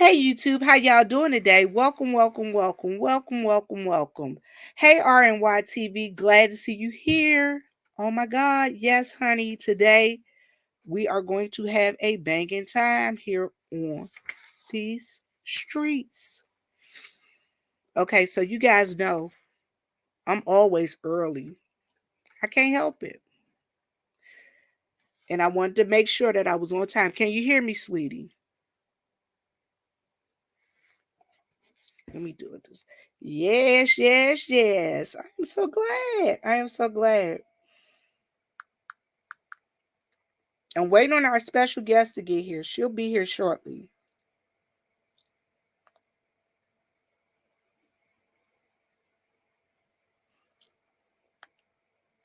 Hey YouTube, how y'all doing today? Welcome. Hey RNY TV, glad to see you here. Oh my God, yes, honey. Today we are going to have a banging time here on these streets. Okay, so you guys know I'm always early. I can't help it. And I wanted to make sure that I was on time. Can you hear me, sweetie? Let me do it. Yes. I am so glad. I'm waiting on our special guest to get here. She'll be here shortly.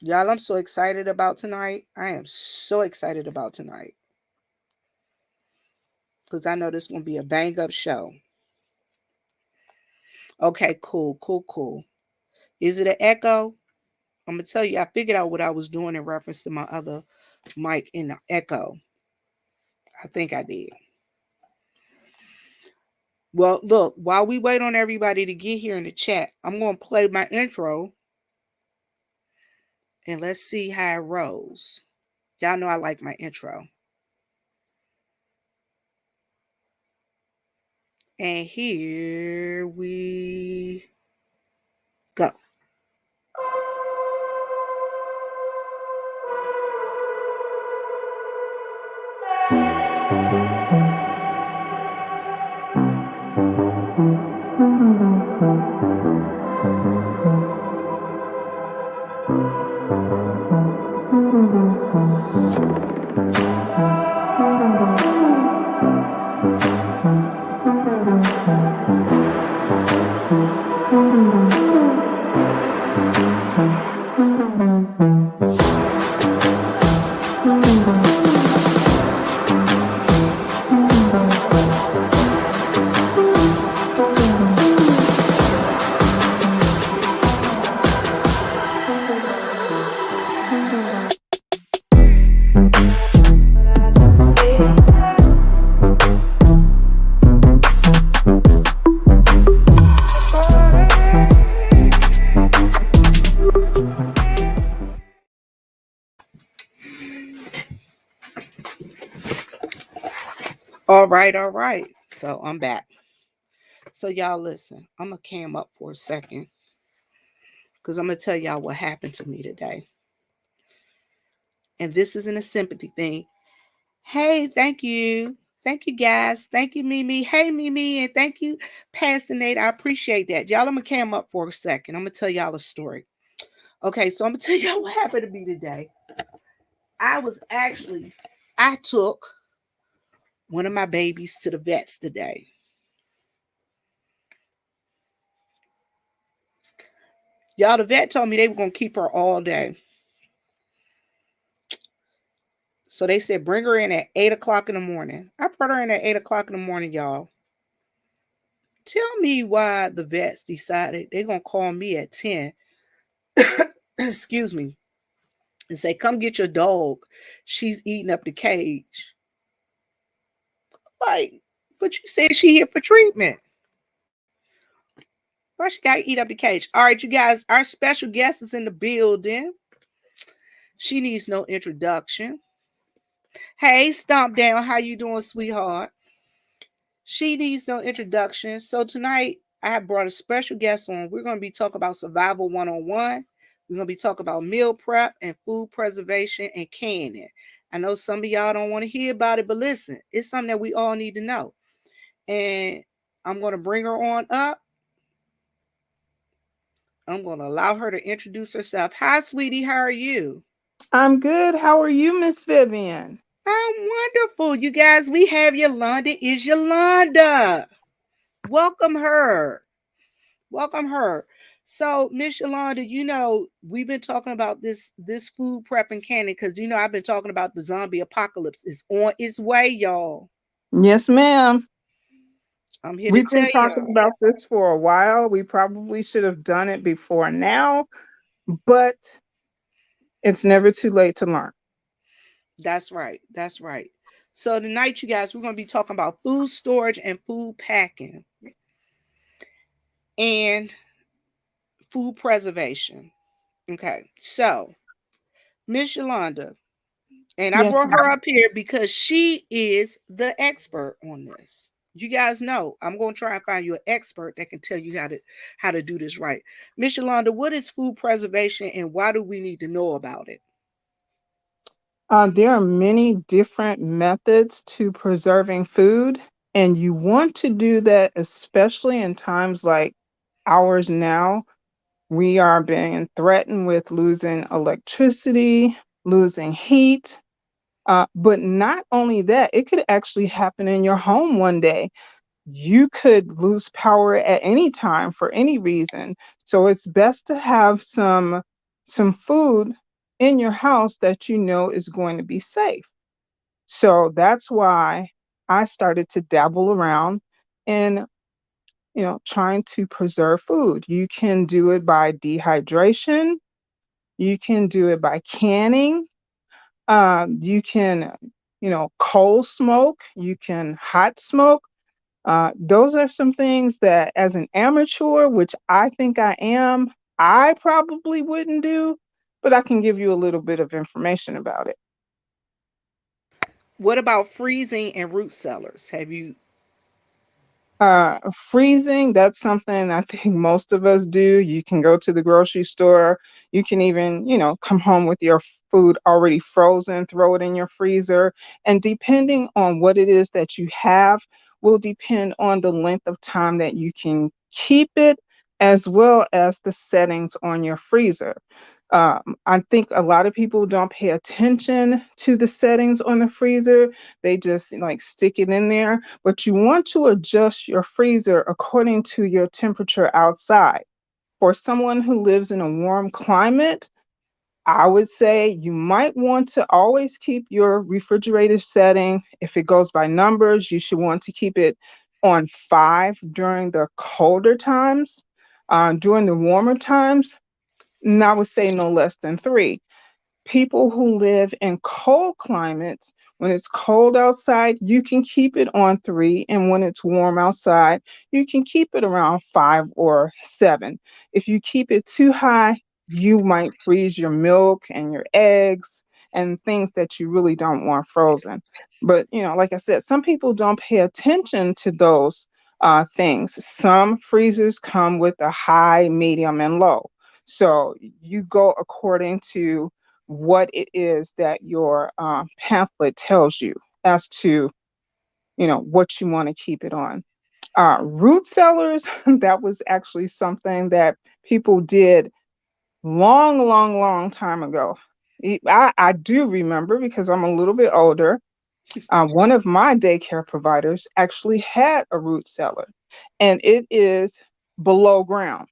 Y'all, I'm so excited about tonight. I am so excited about tonight. Because I know this is going to be a bang up show. Okay, cool. Is it an echo? I'm going to tell you, I figured out what I was doing in reference to my other mic in the echo. I think I did. Well, look, while we wait on everybody to get here in the chat, I'm going to play my intro and let's see how it rolls. Y'all know I like my intro. And here we go. All right. So I'm back. So y'all listen, I'm going to cam up for a second because I'm going to tell y'all what happened to me today. And this isn't a sympathy thing. Hey, thank you. Thank you, guys. Thank you, Mimi. Hey, Mimi. And thank you, Pastor Nate. I appreciate that. Y'all, I'm going to cam up for a second. I'm going to tell y'all a story. Okay, so I'm going to tell y'all what happened to me today. I took one of my babies to the vets today. Y'all, the vet told me they were going to keep her all day. So they said, bring her in at 8 o'clock in the morning. I brought her in at 8 o'clock in the morning, y'all. Tell me why the vets decided they're going to call me at 10. Excuse me. And say, come get your dog. She's eating up the cage. Like, but you said she here for treatment. Why she got to eat up the cage? All right, you guys, our special guest is in the building. She needs no introduction. Hey, Stomp Down, how you doing, sweetheart? She needs no introduction. So tonight, I have brought a special guest on. We're going to be talking about survival 101. We're going to be talking about meal prep and food preservation and canning. I know some of y'all don't want to hear about it, but listen, it's something that we all need to know. And I'm going to bring her on up. I'm going to allow her to introduce herself. Hi, sweetie. How are you? I'm good. How are you, Miss Vivian? I'm wonderful. You guys, we have Yolanda is Yolanda. Welcome her. Welcome her. So, Miss Yolanda, you know, we've been talking about this food prep and canning because you know I've been talking about the zombie apocalypse is on its way, y'all. Yes, ma'am. I'm here to We've been tell talking y'all. about this for a while. We probably should have done it before now, but it's never too late to learn. That's right. That's right. So tonight, you guys, we're going to be talking about food storage and food packing and food preservation. Okay, so Miss Yolanda, and I Yes, brought her ma'am. up here because she is the expert on this. You guys know I'm going to try and find you an expert that can tell you how to do this right. Miss Yolanda, what is food preservation and why do we need to know about it? There are many different methods to preserving food, and you want to do that, especially in times like ours now. We are being threatened with losing electricity, losing heat. But not only that, it could actually happen in your home one day. You could lose power at any time for any reason. So it's best to have some food in your house that you know is going to be safe. So that's why I started to dabble around in, trying to preserve food. You can do it by dehydration, you can do it by canning, you can, cold smoke, you can hot smoke. Those are some things that, as an amateur, which I think I am, I probably wouldn't do, but I can give you a little bit of information about it. What about freezing and root cellars? Have you Freezing, that's something I think most of us do. You can go to the grocery store. You can even, come home with your food already frozen, throw it in your freezer. And depending on what it is that you have, will depend on the length of time that you can keep it, as well as the settings on your freezer. I think a lot of people don't pay attention to the settings on the freezer. They just like stick it in there, but you want to adjust your freezer according to your temperature outside. For someone who lives in a warm climate, I would say you might want to always keep your refrigerator setting. If it goes by numbers, you should want to keep it on 5 during the colder times. During the warmer times, and I would say no less than 3. People who live in cold climates, when it's cold outside, you can keep it on 3. And when it's warm outside, you can keep it around 5 or 7. If you keep it too high, you might freeze your milk and your eggs and things that you really don't want frozen. But, like I said, some people don't pay attention to those things. Some freezers come with a high, medium, and low. So you go according to what it is that your pamphlet tells you as to what you want to keep it on. Root cellars, that was actually something that people did long, long, long time ago. I do remember because I'm a little bit older. One of my daycare providers actually had a root cellar, and it is below ground.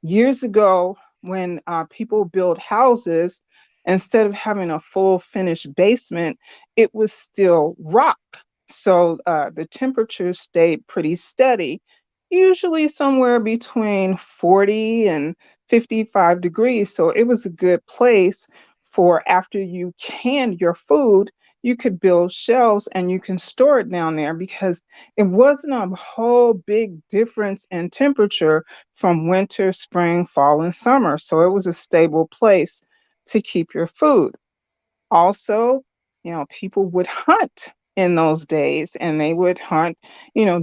Years ago, when people built houses, instead of having a full finished basement, it was still rock. So the temperature stayed pretty steady, usually somewhere between 40 and 55 degrees. So it was a good place for, after you canned your food, you could build shelves and you can store it down there, because it wasn't a whole big difference in temperature from winter, spring, fall, and summer. So it was a stable place to keep your food. Also, people would hunt in those days, and they would hunt,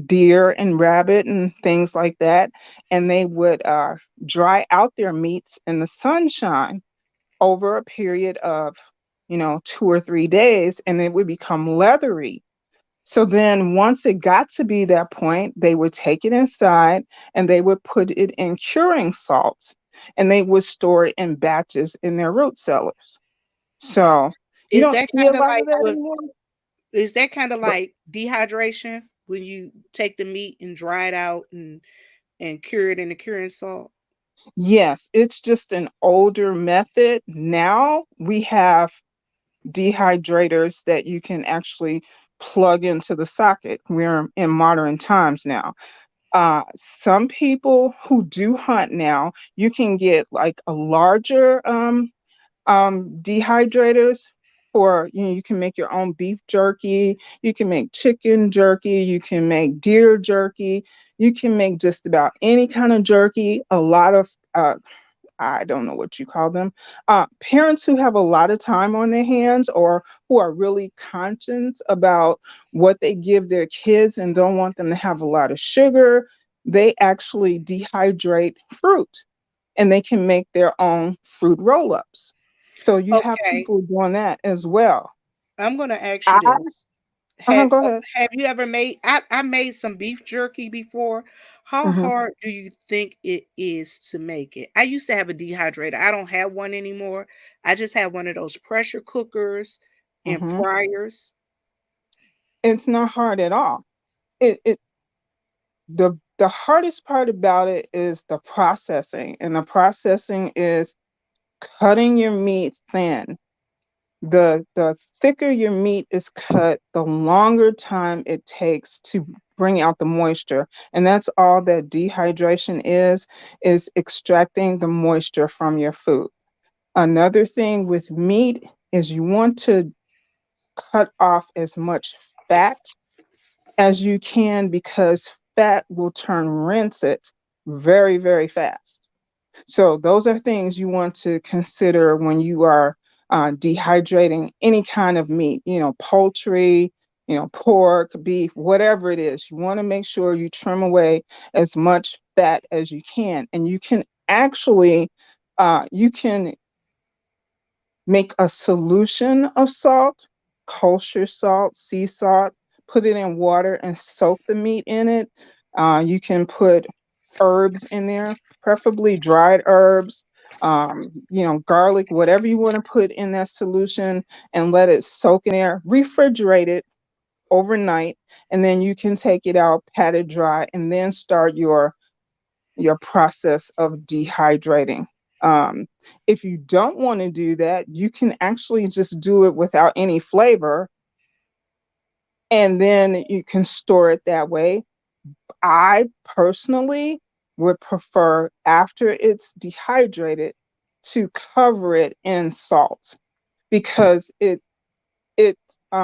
deer and rabbit and things like that. And they would dry out their meats in the sunshine over a period of, 2 or 3 days, and it would become leathery. So then once it got to be that point, they would take it inside and they would put it in curing salt, and they would store it in batches in their root cellars. So you is don't that see a kind of lot of like that what anymore. is that kind of But like dehydration when you take the meat and dry it out and cure it in the curing salt? yes, it's just an older method. Now we have dehydrators that you can actually plug into the socket. We're in modern times now. Some people who do hunt now, you can get like a larger dehydrators, for, you can make your own beef jerky, you can make chicken jerky, you can make deer jerky, you can make just about any kind of jerky. A lot of I don't know what you call them. Parents who have a lot of time on their hands, or who are really conscious about what they give their kids and don't want them to have a lot of sugar, they actually dehydrate fruit, and they can make their own fruit roll ups. So you have Okay, people doing that as well. I'm gonna ask I, you this. Have go ahead. have you ever made? I made some beef jerky before. How Hmm. hard do you think it is to make it? I used to have a dehydrator. I don't have one anymore. I just have one of those pressure cookers and Hmm. fryers. It's not hard at all. It the hardest part about it is the processing, and the processing is cutting your meat thin. The thicker your meat is cut, the longer time it takes to bring out the moisture. And that's all that dehydration is extracting the moisture from your food. Another thing with meat is you want to cut off as much fat as you can, because fat will turn rancid very, very fast. So those are things you want to consider when you are dehydrating any kind of meat, poultry, pork, beef, whatever it is. You want to make sure you trim away as much fat as you can. And you can actually, you can make a solution of salt, kosher salt, sea salt, put it in water and soak the meat in it. You can put herbs in there, preferably dried herbs, garlic, whatever you want to put in that solution, and let it soak in there. Refrigerate it overnight, and then you can take it out, pat it dry, and then start your process of dehydrating. Um, if you don't want to do that, you can actually just do it without any flavor, and then you can store it that way. I personally would prefer, after it's dehydrated, to cover it in salt, because it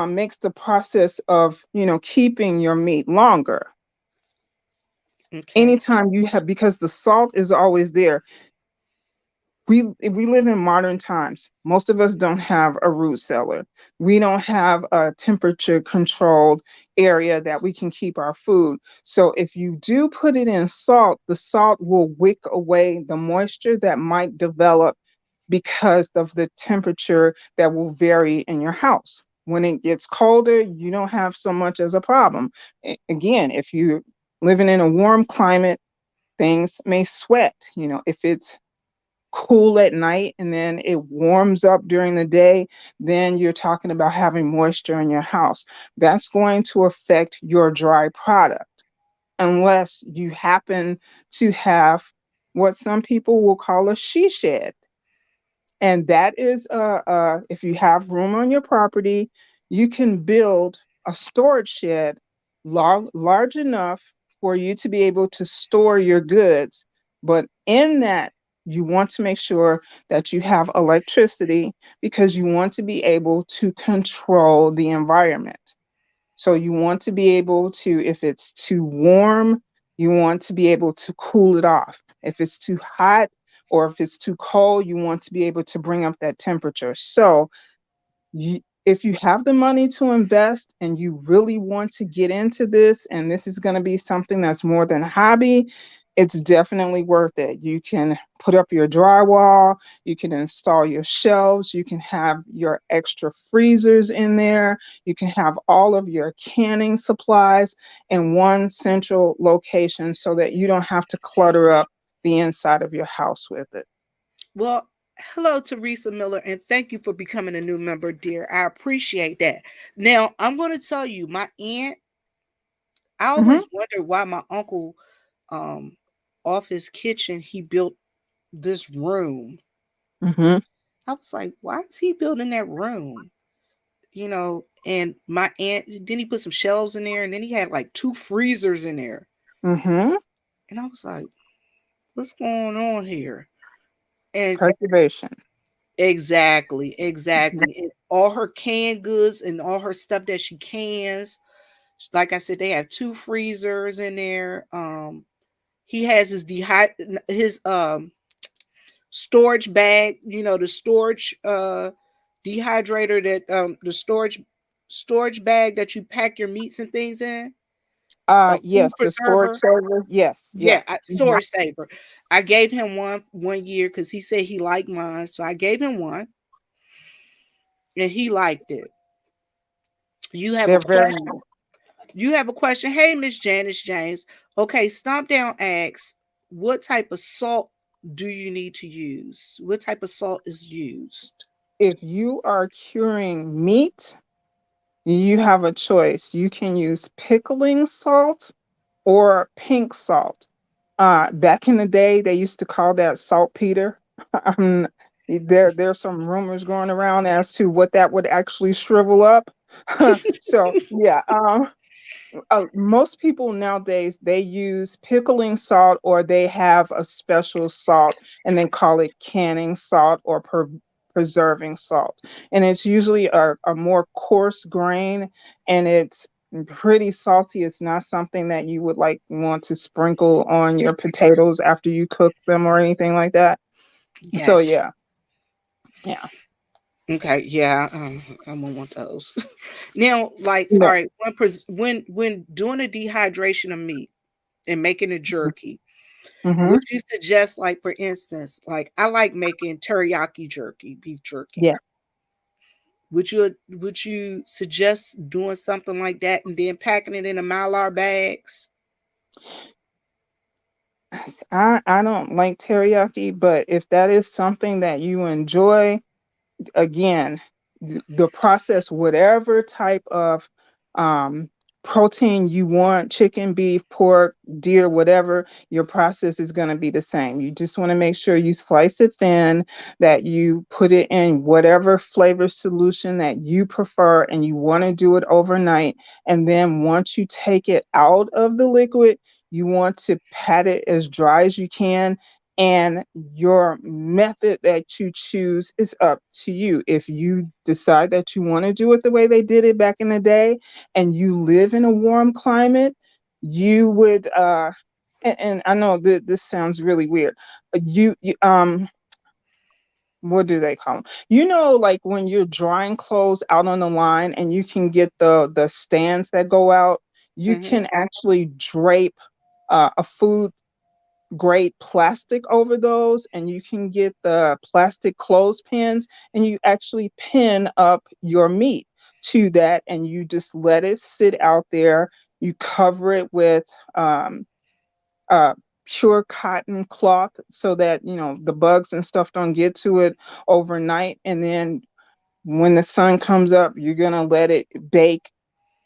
makes the process of keeping your meat longer. Okay. Anytime you have, because the salt is always there. We live in modern times. Most of us don't have a root cellar. We don't have a temperature controlled area that we can keep our food. So if you do put it in salt, the salt will wick away the moisture that might develop because of the temperature that will vary in your house. When it gets colder, you don't have so much as a problem. Again, if you're living in a warm climate, things may sweat. If it's cool at night and then it warms up during the day, then you're talking about having moisture in your house. That's going to affect your dry product, unless you happen to have what some people will call a she shed. And that is, if you have room on your property, you can build a storage shed large enough for you to be able to store your goods. But in that, you want to make sure that you have electricity, because you want to be able to control the environment. So you want to be able to, if it's too warm, you want to be able to cool it off. If it's too hot or if it's too cold, you want to be able to bring up that temperature. So if you have the money to invest and you really want to get into this, and this is going to be something that's more than a hobby, it's definitely worth it. You can put up your drywall, you can install your shelves, you can have your extra freezers in there, you can have all of your canning supplies in one central location, so that you don't have to Okay. clutter up the inside of your house with it. Well, hello, Teresa Miller, and thank you for becoming a new member, dear. I appreciate that. Now, I'm going to tell you, my aunt, I Hmm. always wondered why my uncle, um, off his kitchen, he built this room. Hmm. I was like, why is he building that room? And my aunt, then he put some shelves in there, and then he had like two freezers in there. Hmm. And I was like, what's going on here? And Preservation. Exactly, exactly. And all her canned goods and all her stuff that she cans, like I said, they have two freezers in there. He has his storage bag, the storage dehydrator, that the storage bag that you pack your meats and things in, a food Yes, the storage preserver. server. Yes, Yeah, yes. Mhm. storage saver. I gave him one year because he said he liked mine, so I gave him one, and he liked it. You have a They're very question? nice. You have a question? Hey, Miss Janice James. Okay, Stomp Down asks, what type of salt do you need to use? What type of salt is used? If you are curing meat, you have a choice. You can use pickling salt or pink salt. Back in the day, they used to call that saltpeter. um, there's some rumors going around as to what that would actually shrivel up. So yeah, most people nowadays they use pickling salt or they have a special salt and they call it canning salt or preserving salt, and it's usually a more coarse grain, and it's pretty salty. It's not something that you would like want to sprinkle on your potatoes after you cook them or anything like that. So Gotcha. yeah, yeah, Okay, yeah, I'm gonna want those. Now, like, all yeah. right, when doing a dehydration of meat and making a jerky, Mm-hmm. would you suggest, like, for instance, like I like making teriyaki jerky, beef jerky. Yeah. Would you suggest doing something like that and then packing it in a Mylar bags? I don't like teriyaki, but if that is something that you enjoy, again, the process, whatever type of um, protein you want, chicken, beef, pork, deer, whatever, your process is going to be the same. You just want to make sure you slice it thin, that you put it in whatever flavor solution that you prefer, and you want to do it overnight. And then once you take it out of the liquid, you want to pat it as dry as you can, and your method that you choose is up to you. If you decide that you want to do it the way they did it back in the day and you live in a warm climate, you would and I know that this sounds really weird. You what do they call them? Like when you're drying clothes out on the line and you can get the stands that go out, you Hmm. can actually drape a food grade plastic over those, and you can get the plastic clothespins and you actually pin up your meat to that, and you just let it sit out there. You cover it with um, uh, pure cotton cloth so that the bugs and stuff don't get to it overnight, and then when the sun comes up you're going to let it bake,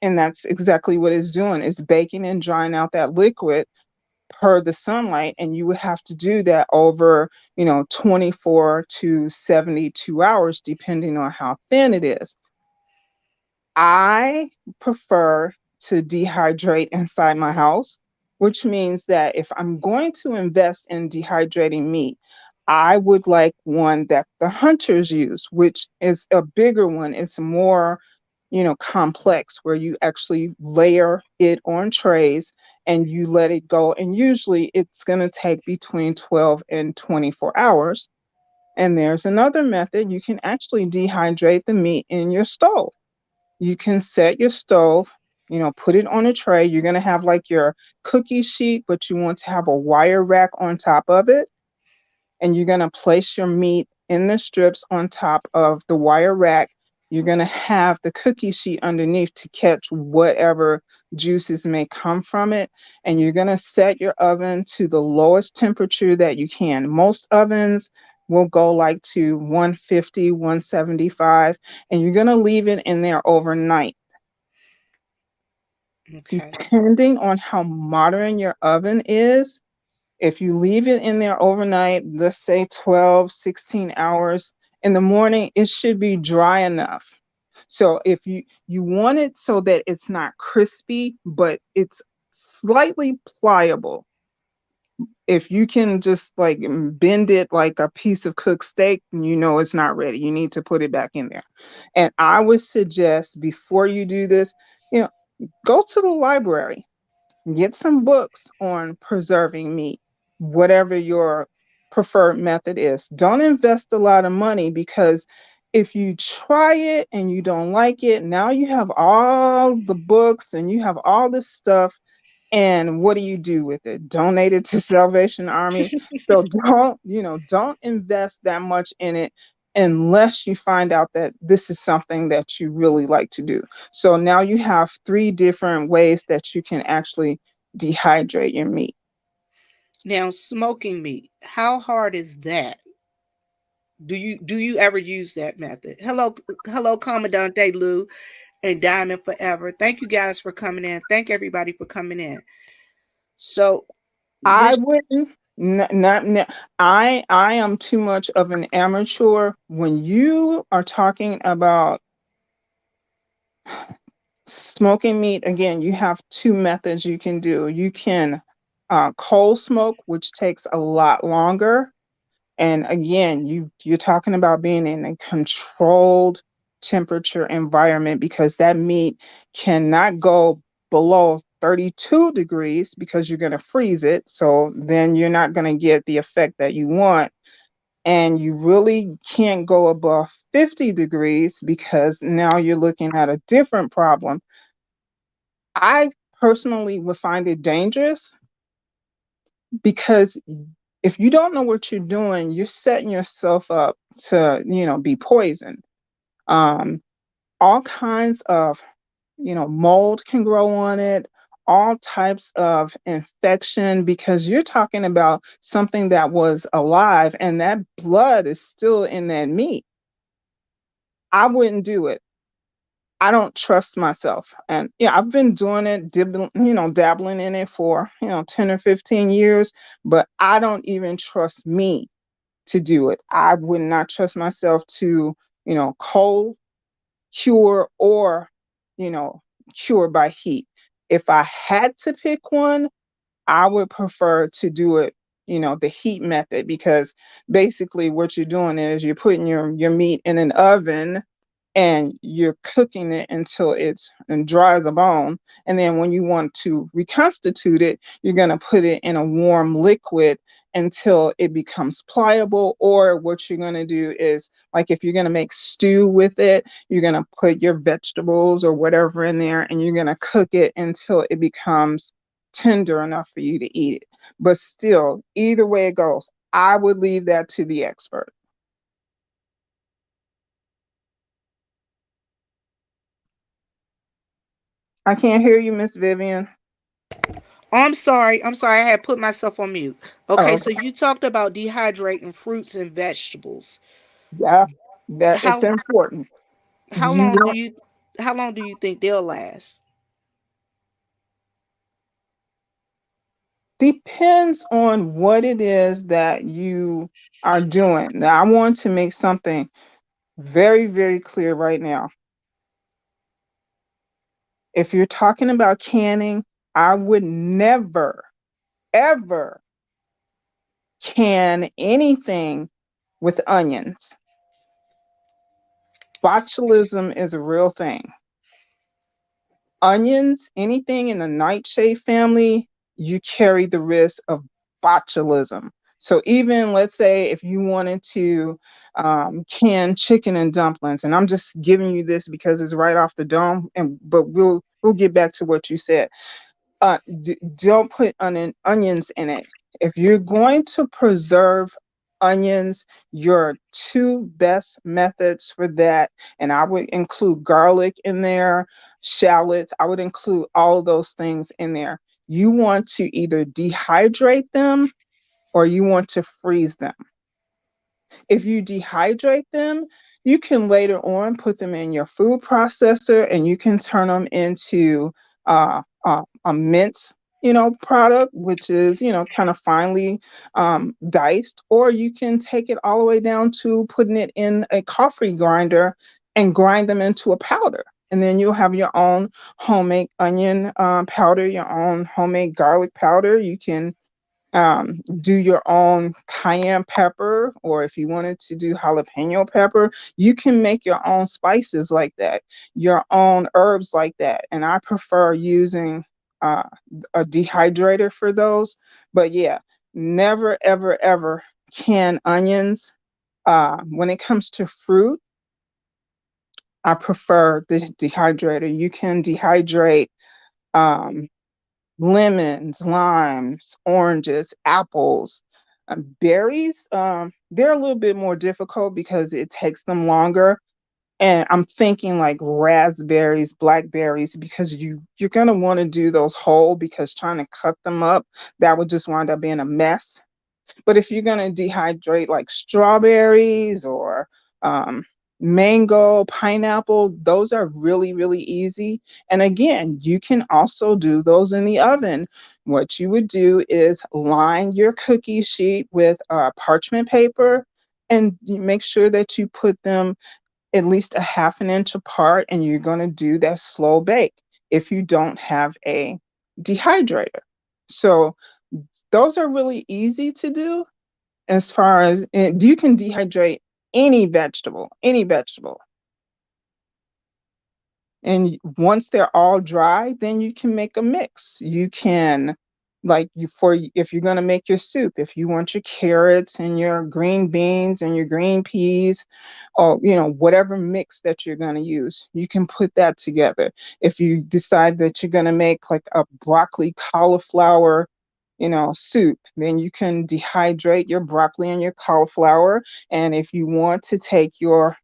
and that's exactly what it's doing. It's baking and drying out that liquid per the sunlight, and you would have to do that over 24 to 72 hours depending on how thin it is. I prefer to dehydrate inside my house, which means that if I'm going to invest in dehydrating meat, I would like one that the hunters use, which is a bigger one. It's more, complex, where you actually layer it on trays and you let it go. And usually it's going to take between 12 and 24 hours. And there's another method. You can actually dehydrate the meat in your stove. You can set your stove, put it on a tray. You're going to have like your cookie sheet, but you want to have a wire rack on top of it, and you're going to place your meat in the strips on top of the wire rack. You're going to have the cookie sheet underneath to catch whatever juices may come from it. And you're going to set your oven to the lowest temperature that you can. Most ovens will go like to 150, 175, and you're going to leave it in there overnight. Okay. Depending on how modern your oven is, if you leave it in there overnight, let's say 12, 16 hours, in the morning, it should be dry enough. So if you want it so that it's not crispy, but it's slightly pliable, If you can just like bend it like a piece of cooked steak, you know it's not ready. You need to put it back in there. And I would suggest before you do this, you know, go to the library, get some books on preserving meat, whatever your preferred method is. Don't invest a lot of money because if you try it and you don't like it, now you have all the books and you have all this stuff, and what do you do with it? Donate it to Salvation Army. So don't invest that much in it unless you find out that this is something that you really like to do. So now you have three different ways that you can actually dehydrate your meat. Now, smoking meat, how hard is that? Do you ever use that method? Hello, Commandante Lou and Diamond Forever. Thank you guys for coming in. Thank everybody for coming in. So I this wouldn't. I am too much of an amateur. When you are talking about smoking meat, again, you have two methods you can do. You can cold smoke, which takes a lot longer. And again, you're talking about being in a controlled temperature environment because that meat cannot go below 32 degrees because you're going to freeze it. So then you're not going to get the effect that you want. And you really can't go above 50 degrees because now you're looking at a different problem. I personally would find it dangerous because if you don't know what you're doing, you're setting yourself up to, be poisoned. Um, all kinds of, mold can grow on it, all types of infection, because you're talking about something that was alive and that blood is still in that meat. I wouldn't do it. I don't trust myself. And yeah, I've been doing it, dabbling in it for, 10 or 15 years, but I don't even trust me to do it. I would not trust myself to, cold cure or, you know, cure by heat. If I had to pick one, I would prefer to do it, the heat method, because basically what you're doing is you're putting your meat in an oven and you're cooking it until it's and dry as a bone. And then when you want to reconstitute it, you're going to put it in a warm liquid until it becomes pliable. Or what you're going to do is, like, if you're going to make stew with it, you're going to put your vegetables or whatever in there and you're going to cook it until it becomes tender enough for you to eat it. But still, either way it goes, I would leave that to the expert. I can't hear you, Miss Vivian. I'm sorry. I'm sorry. I had put myself on mute. Okay, Oh, so you talked about dehydrating fruits and vegetables. yeah, that it's How important. how You long do want you how long do you think they'll last? depends on what it is that you are doing. Now, I want to make something very, very clear right now. If you're talking about canning, I would never, ever can anything with onions. Botulism is a real thing. Onions, anything in the nightshade family, you carry the risk of botulism. So even let's say if you wanted to can chicken and dumplings, and I'm just giving you this because it's right off the dome, and but we'll get back to what you said. Don't put onions in it. If you're going to preserve onions, your two best methods for that, and I would include garlic in there, shallots, I would include all of those things in there. You want to either dehydrate them or you want to freeze them. If you dehydrate them, you can later on put them in your food processor and you can turn them into a mince, product, which is, kind of finely diced, or you can take it all the way down to putting it in a coffee grinder and grind them into a powder. And then you'll have your own homemade onion powder, your own homemade garlic powder. You can Do your own cayenne pepper, or if you wanted to do jalapeno pepper, you can make your own spices like that, your own herbs like that. And I prefer using uh, a dehydrator for those. But yeah, never, ever, ever can onions. When it comes to fruit, I prefer the dehydrator. You can dehydrate um, lemons, limes, oranges, apples, berries. They're a little bit more difficult because it takes them longer. And I'm thinking like raspberries, blackberries, because you're gonna want to do those whole, because trying to cut them up, that would just wind up being a mess. But if you're going to dehydrate like strawberries or um, mango, pineapple, those are really, really easy. And again, you can also do those in the oven. What you would do is line your cookie sheet with parchment paper, and you make sure that you put them at least a half an inch apart, and you're going to do that slow bake if you don't have a dehydrator. So those are really easy to do. As far as you can dehydrate any vegetable, and once they're all dry, then you can make a mix. You can, like, you for if you're going to make your soup, if you want your carrots and your green beans and your green peas, or whatever mix that you're going to use, you can put that together. If you decide that you're going to make like a broccoli cauliflower soup, then you can dehydrate your broccoli and your cauliflower. And if you want to take your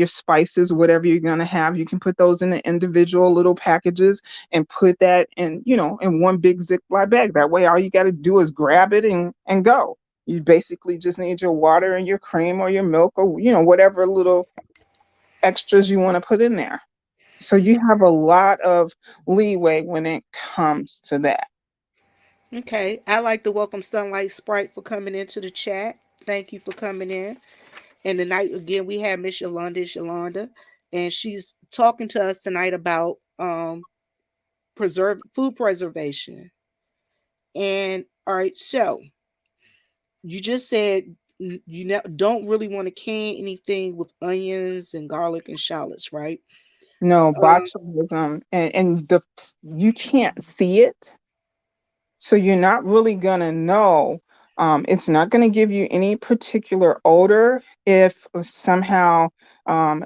spices, whatever you're going to have, you can put those in the individual little packages and put that in one big Ziploc bag. That way, all you got to do is grab it and go. You basically just need your water and your cream or your milk, or whatever little extras you want to put in there. So you have a lot of leeway when it comes to that. Okay. I like to welcome Sunlight Sprite for coming into the chat. Thank you for coming in. And tonight again we have Miss Yolanda, and she's talking to us tonight about preserve food preservation. And all right, so you just said don't really want to can anything with onions and garlic and shallots, right? No, Um, botulism, and you can't see it, so you're not really gonna know. It's not gonna give you any particular odor if somehow um,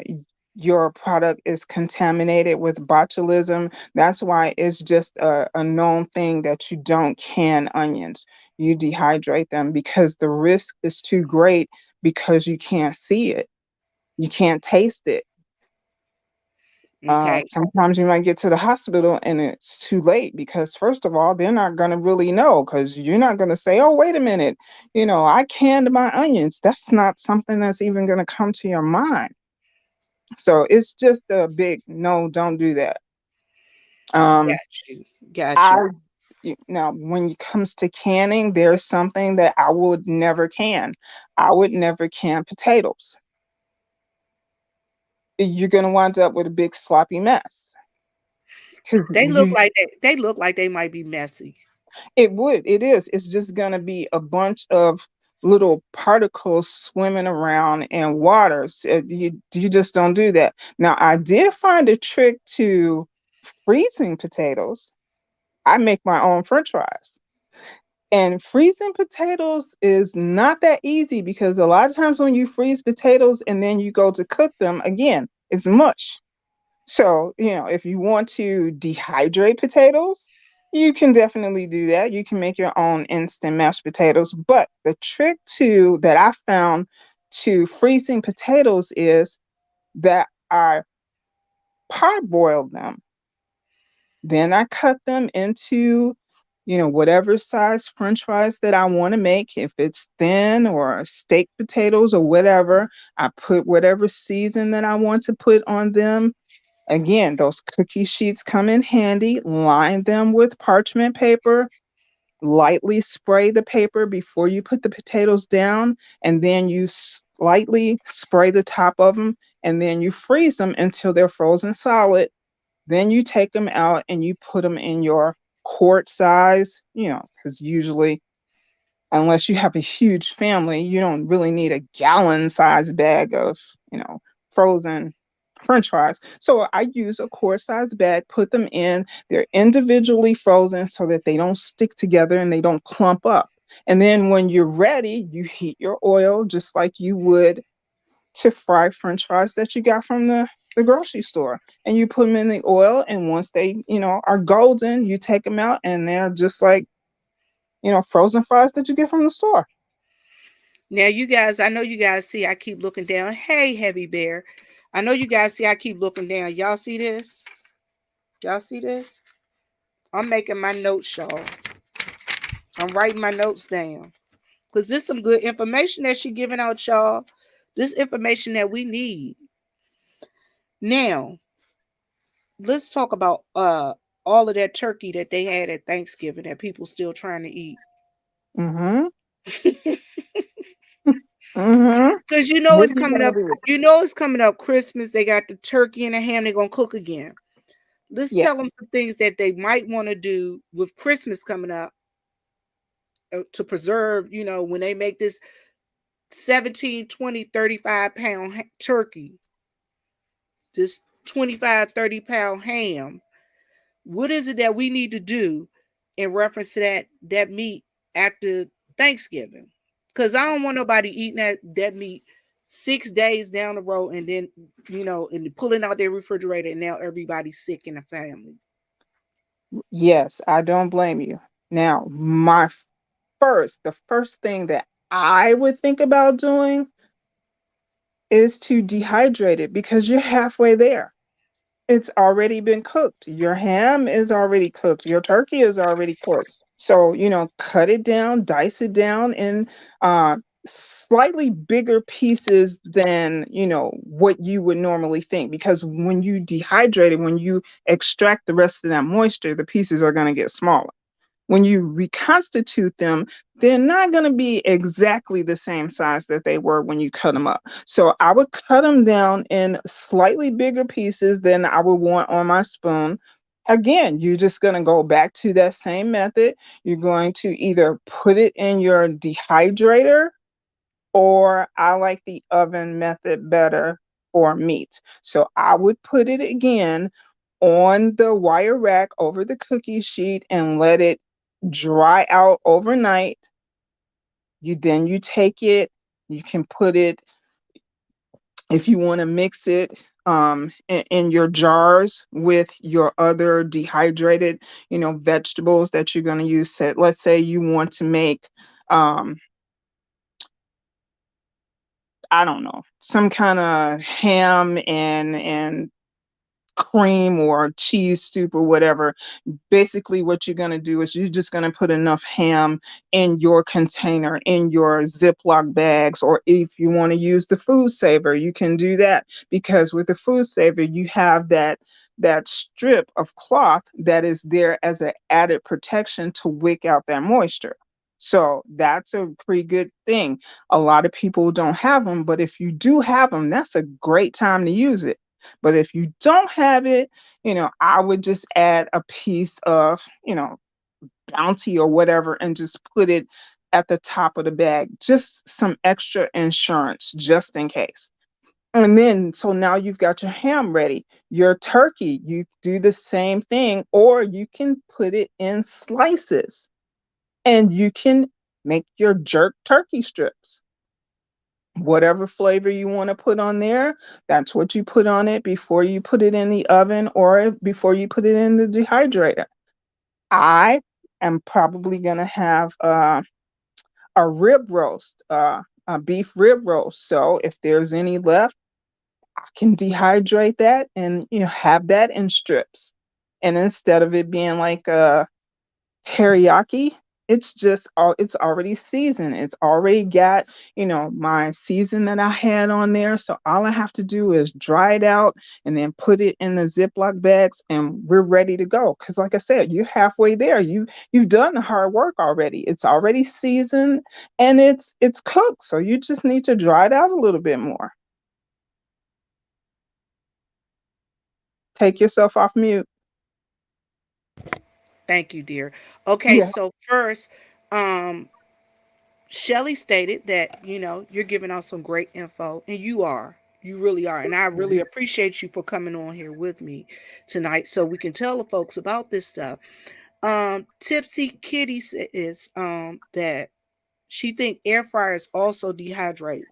your product is contaminated with botulism. That's why it's just a known thing that you don't can onions. You dehydrate them because the risk is too great, because you can't see it, you can't taste it. okay. Sometimes you might get to the hospital and it's too late, because first of all, they're not going to really know, because you're not going to say, oh, wait a minute, I canned my onions. That's not something that's even going to come to your mind. So it's just a big no, don't do that. Um, Got you. Got I you. Now, when it comes to canning, there's something that I would never can. I would never can potatoes. You're going to wind up with a big sloppy mess, because They look like they look like they might be messy. it is. It's just gonna be a bunch of little particles swimming around in water. So you just don't do that. Now, I did find a trick to freezing potatoes. I make my own French fries. And freezing potatoes is not that easy, because a lot of times when you freeze potatoes and then you go to cook them again, it's mush. So, if you want to dehydrate potatoes, you can definitely do that. You can make your own instant mashed potatoes. But the trick that I found to freezing potatoes is that I parboiled them. Then I cut them into, whatever size French fries that I want to make. If it's thin or steak potatoes or whatever, I put whatever season that I want to put on them. Again, those cookie sheets come in handy. Line them with parchment paper. Lightly spray the paper before you put the potatoes down, and then you slightly spray the top of them, and then you freeze them until they're frozen solid. Then you take them out and you put them in your quart size, because usually Unless you have a huge family, you don't really need a gallon size bag of, you know, frozen french fries. So I use a quart size bag, put them in. They're individually frozen so that they don't stick together and they don't clump up. And then when you're ready, you heat your oil just like you would to fry french fries that you got from the grocery store. And you put them in the oil, and once they, are golden, you take them out and they're just like, frozen fries that you get from the store. Now, you guys, I know you guys see I keep looking down. Hey, Heavy Bear. I know you guys see I keep looking down. Y'all see this? Y'all see this? I'm making my notes, y'all. I'm writing my notes down. Because this is some good information that she giving out, y'all. This information that we need. Now, let's talk about all of that turkey that they had at Thanksgiving that people still trying to eat. Mhm. Mhm. Because What it's are you coming gonna up. do? It's coming up Christmas. They got the turkey and the ham. They're gonna cook again. Let's Yeah. tell them some things that they might want to do with Christmas coming up to preserve. When they make this 17, 20, 35 pound turkey, this 25, 30 pound ham. What is it that we need to do in reference to that meat after Thanksgiving? Because I don't want nobody eating that meat 6 days down the road and then and pulling out their refrigerator and now everybody's sick in the family. Yes, I don't blame you. Now, the first thing that I would think about doing is to dehydrate it because you're halfway there. It's already been cooked. Your ham is already cooked. Your turkey is already cooked. So, cut it down, dice it down in uh, slightly bigger pieces than, what you would normally think. Because when you dehydrate it, when you extract the rest of that moisture, the pieces are going to get smaller. When you reconstitute them, they're not going to be exactly the same size that they were when you cut them up. So I would cut them down in slightly bigger pieces than I would want on my spoon. Again, you're just going to go back to that same method. You're going to either put it in your dehydrator, or I like the oven method better for meat. So I would put it again on the wire rack over the cookie sheet and let it dry out overnight. You take it, you can put it, if you want to mix it in your jars with your other dehydrated, vegetables that you're going to use. Let's say you want to make um, I don't know, some kind of ham and cream or cheese soup or whatever. Basically, what you're going to do is you're just going to put enough ham in your container, in your Ziploc bags, or if you want to use the food saver, you can do that, because with the food saver, you have that strip of cloth that is there as an added protection to wick out that moisture. So that's a pretty good thing. A lot of people don't have them, but if you do have them, that's a great time to use it. But if you don't have it, I would just add a piece of, bounty or whatever and just put it at the top of the bag, just some extra insurance just in case. And then, so now you've got your ham ready. Your turkey, you do the same thing, or you can put it in slices and you can make your jerk turkey strips. Whatever flavor you want to put on there, that's what you put on it before you put it in the oven or before you put it in the dehydrator. I am probably going to have a rib roast, a beef rib roast. So if there's any left, I can dehydrate that and have that in strips. And instead of it being like a teriyaki, it's already seasoned. It's already got, my season that I had on there. So all I have to do is dry it out and then put it in the Ziploc bags and we're ready to go. Cause like I said, you're halfway there. You've done the hard work already. It's already seasoned and it's cooked. So you just need to dry it out a little bit more. Take yourself off mute. Thank you, dear. Okay, Yeah. so first, um, Shelly stated that, you're giving out some great info, and you are. You really are. And I really appreciate you for coming on here with me tonight so we can tell the folks about this stuff. Tipsy Kitty says that she think air fryers also dehydrate.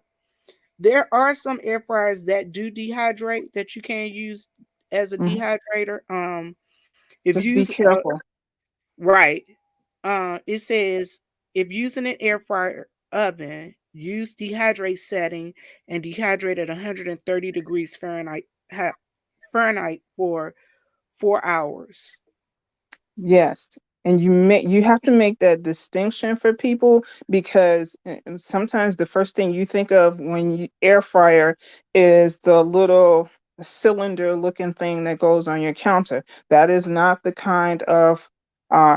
There are some air fryers that do dehydrate that you can use as a Mhm. dehydrator. If Just you be use careful. right, it says if using an air fryer oven, use dehydrate setting and dehydrate at 130 degrees Fahrenheit for 4 hours. Yes. And you have to make that distinction for people because sometimes the first thing you think of when you air fryer is the little cylinder looking thing that goes on your counter. That is not the kind of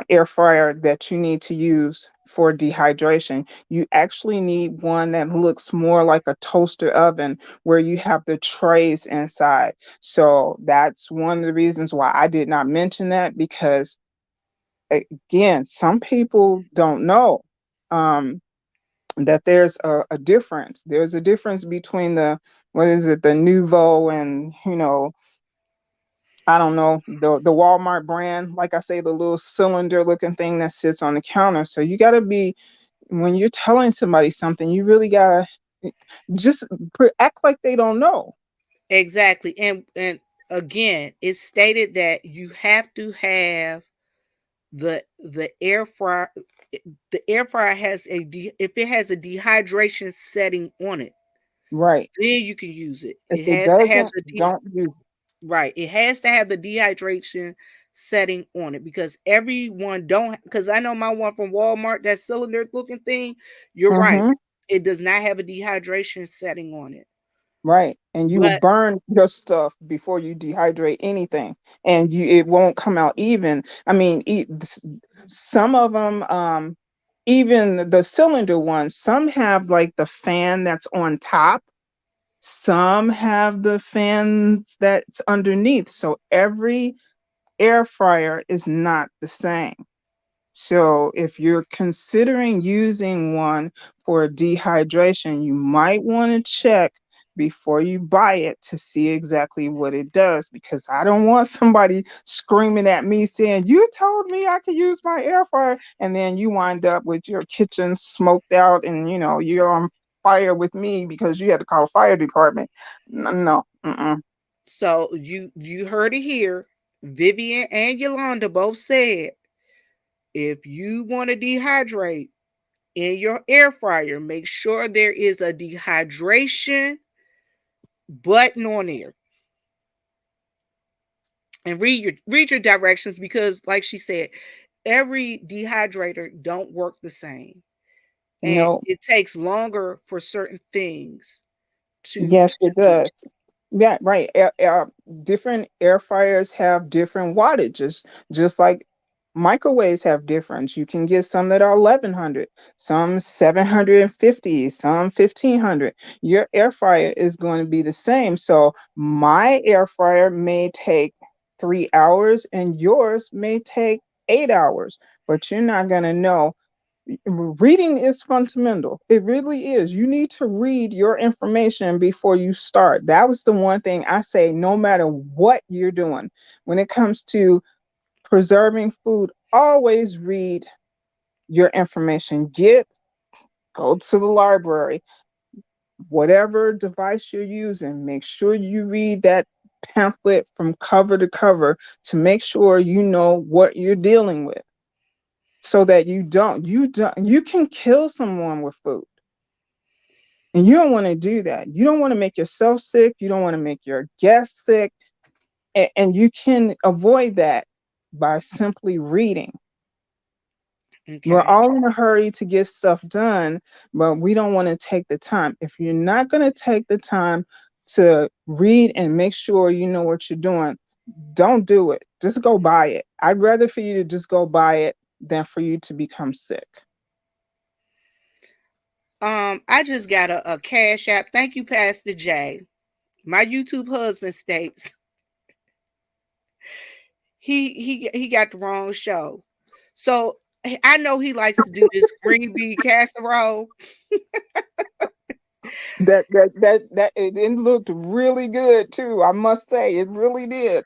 air fryer that you need to use for dehydration. You actually need one that looks more like a toaster oven where you have the trays inside. So that's one of the reasons why I did not mention that because again, some people don't know that there's a difference. There's a difference between the what is it, the Nouveau and I don't know the Walmart brand. Like I say, the little cylinder looking thing that sits on the counter. So you got to be when you're telling somebody something, you really gotta just act like they don't know. Exactly. And again, it's stated that you have to have the air fryer. The air fryer has if it has a dehydration setting on it, Right. then you can use it. If It it has to have doesn't, don't use it. right. It has to have the dehydration setting on it because everyone don't because I know my one from Walmart, that cylinder looking thing, you're right. Mm-hmm. It does not have a dehydration setting on it. Right. And you will But burn your stuff before you dehydrate anything. And it won't come out even. I mean, some of them, even the cylinder ones, some have like the fan that's on top. Some have the fans that's underneath. So every air fryer is not the same. So if you're considering using one for dehydration, you might want to check before you buy it to see exactly what it does because I don't want somebody screaming at me saying, "You told me I could use my air fryer," and then you wind up with your kitchen smoked out and you're on fire with me because you had to call a fire department. No. Mm-mm. so you heard it here. Vivian and Yolanda both said if you want to dehydrate in your air fryer, make sure there is a dehydration button on there. And read your directions because like she said, every dehydrator don't work the same. And No. it takes longer for certain things to Yes, to it do. does. Yeah, right. Different air fryers have different wattages, just like microwaves have difference. You can get some that are 1100, some 750, some 1500. Your air fryer is going to be the same. So my air fryer may take 3 hours and yours may take 8 hours, but you're not going to know. Reading is fundamental. It really is. You need to read your information before you start. That was the one thing I say, no matter what you're doing. When it comes to preserving food, always read your information. Go to the library, whatever device you're using, make sure you read that pamphlet from cover to cover to make sure you know what you're dealing with so that you can kill someone with food. And you don't want to do that. You don't want to make yourself sick. You don't want to make your guests sick. And you can avoid that by simply reading. We're Okay. all in a hurry to get stuff done, but we don't want to take the time. If you're not going to take the time to read and make sure you know what you're doing, don't do it. Just go buy it. I'd rather for you to just go buy it than for you to become sick. I just got a cash app. Thank you, Pastor J. My YouTube husband states he got the wrong show. So I know he likes to do this green bean casserole. That it looked really good too. I must say, it really did.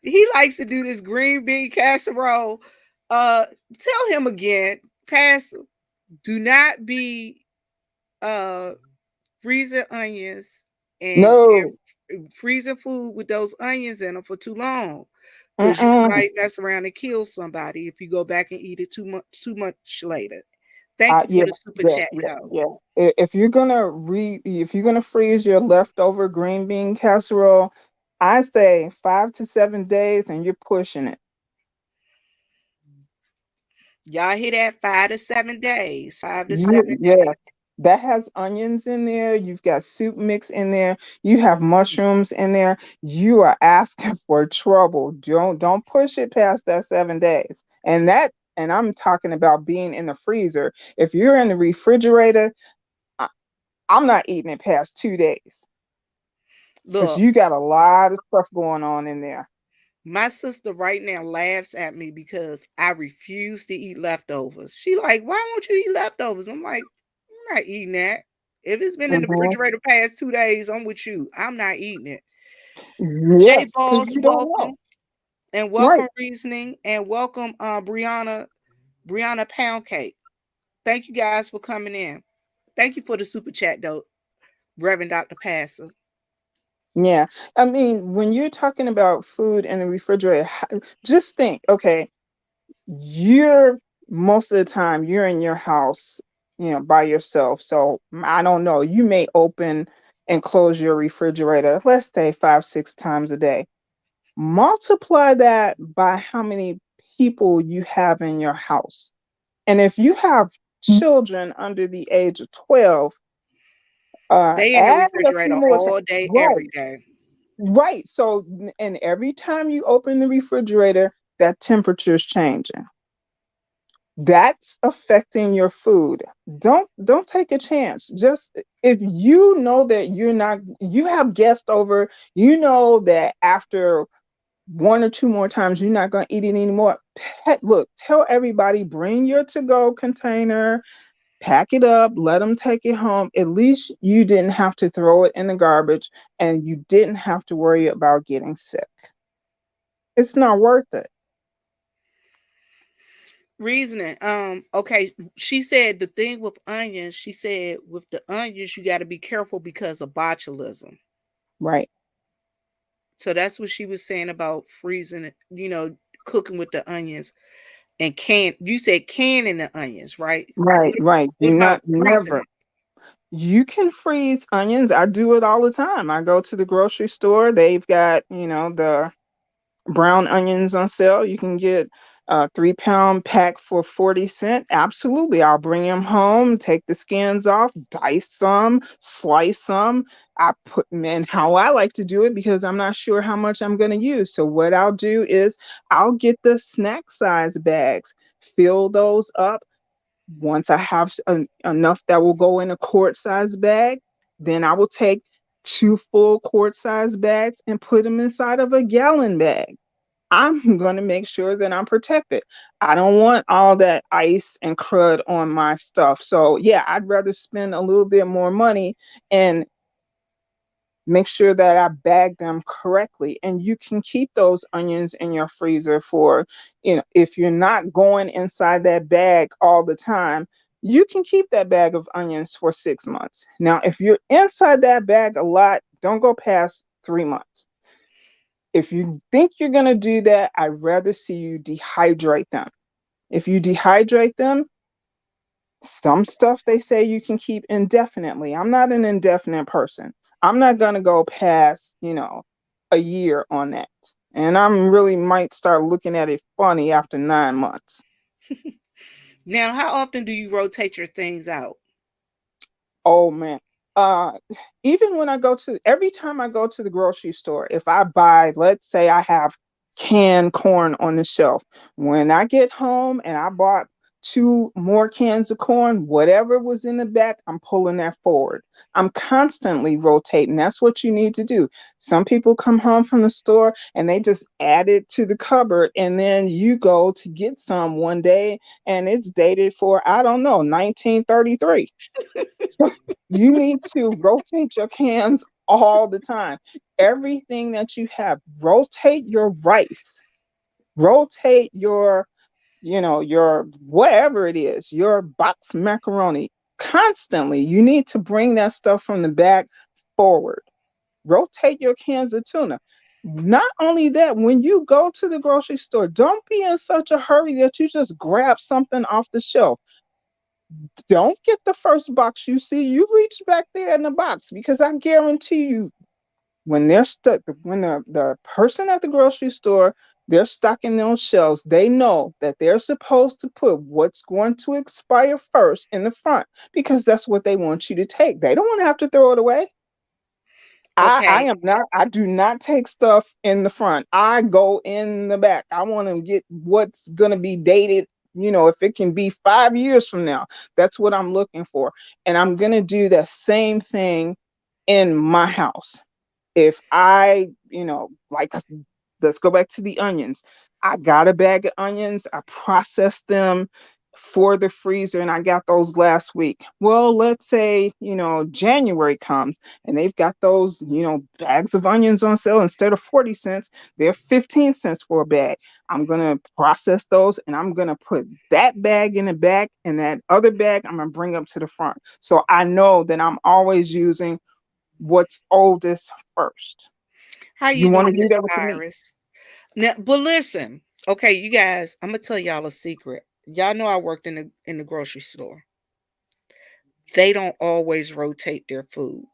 He likes to do this green bean casserole. Uh, tell him again, Pastor, do not be uh freezing onions No. and freezing food with those onions in them for too long, because you Mm-mm. might mess around and kill somebody if you go back and eat it too much later. Thank you for Yeah, the super yeah, chat yeah, code. yeah. If you're gonna freeze your leftover green bean casserole, I say 5 to 7 days, and you're pushing it. Y'all hear that? 5 to 7 days. 5 to 7 days. Yes, that has onions in there. You've got soup mix in there. You have mushrooms in there. You are asking for trouble. Don't push it past that 7 days. And I'm talking about being in the freezer. If you're in the refrigerator, I, I'm not eating it past 2 days because Look, you got a lot of stuff going on in there. my sister right now laughs at me because I refuse to eat leftovers. She like, why won't you eat leftovers? I'm like, I'm not eating that. If it's been in the Hmm. refrigerator past 2 days, I'm with you. I'm not eating it. J Yes, because Balls, you don't know. welcome. And Right. welcome Reasoning. And welcome Brianna Poundcake. Thank you guys for coming in. Thank you for the super chat though, Reverend Dr. Passer. Yeah. I mean, when you're talking about food in the refrigerator, just think, okay, you're most of the time you're in your house, by yourself. So I don't know, you may open and close your refrigerator, let's say 5, 6 times a day. Multiply that by how many people you have in your house. And if you have children under the age of 12, They in the add a few refrigerator more times. all day, Right. every day. Right. So, and every time you open the refrigerator, that temperature is changing. That's affecting your food. Don't take a chance. Just if you know that you have guests over, you know that after one or two more times you're not going to eat it anymore. Look, tell everybody, bring your to-go container, pack it up, let them take it home. At least you didn't have to throw it in the garbage, and you didn't have to worry about getting sick. It's not worth it. Reasoning. Okay, she said the thing with onions, she said with the onions, you got to be careful because of botulism. Right. So that's what she was saying about freezing it, cooking with the onions and you said canning the onions, right? Right, What, right. Do what about not freezing never. it? You can freeze onions. I do it all the time. I go to the grocery store. They've got, the brown onions on sale. You can get a 3 pound pack for 40 cents. Absolutely. I'll bring them home, take the skins off, dice some, slice some. I put them in how I like to do it because I'm not sure how much I'm going to use. So what I'll do is I'll get the snack size bags, fill those up. Once I have enough that will go in a quart size bag, then I will take two full quart size bags and put them inside of a gallon bag. I'm going to make sure that I'm protected. I don't want all that ice and crud on my stuff. So, yeah, I'd rather spend a little bit more money and make sure that I bag them correctly. And you can keep those onions in your freezer for, if you're not going inside that bag all the time, you can keep that bag of onions for 6 months. Now, if you're inside that bag a lot, don't go past 3 months. If you think you're going to do that, I'd rather see you dehydrate them. If you dehydrate them, some stuff they say you can keep indefinitely. I'm not an indefinite person. I'm not going to go past, a year on that. And I'm really might start looking at it funny after 9 months. Now, how often do you rotate your things out? Oh man. Uh Even when every time I go to the grocery store, if I buy, let's say I have canned corn on the shelf, when I get home and I bought two more cans of corn, whatever was in the back, I'm pulling that forward. I'm constantly rotating. That's what you need to do. Some people come home from the store and they just add it to the cupboard, and then you go to get some one day and it's dated for, I don't know, 1933. So you need to rotate your cans all the time. Everything that you have, rotate your rice, rotate your, your whatever it is, your box macaroni. Constantly, you need to bring that stuff from the back forward. Rotate your cans of tuna. Not only that, when you go to the grocery store, don't be in such a hurry that you just grab something off the shelf. Don't get the first box you see. You reach back there in the box, because I guarantee you, when they're stuck, when the person at the grocery store, they're stocking those shelves, they know that they're supposed to put what's going to expire first in the front, because that's what they want you to take. They don't want to have to throw it away. I Okay. am not, I do not take stuff in the front. I go in the back. I want to get what's going to be dated, if it can be 5 years from now. That's what I'm looking for. And I'm going to do the same thing in my house. If I, like, let's go back to the onions. I got a bag of onions. I processed them for the freezer, and I got those last week. Well, let's say, January comes and they've got those, bags of onions on sale. Instead of 40 cents, they're 15 cents for a bag. I'm going to process those, and I'm going to put that bag in the back, and that other bag I'm going to bring up to the front. So I know that I'm always using what's oldest first. How you You want to doing, do Miss that with the meat? Iris? Now, but listen, okay, you guys, I'm gonna tell y'all a secret. Y'all know I worked in the grocery store. They don't always rotate their food.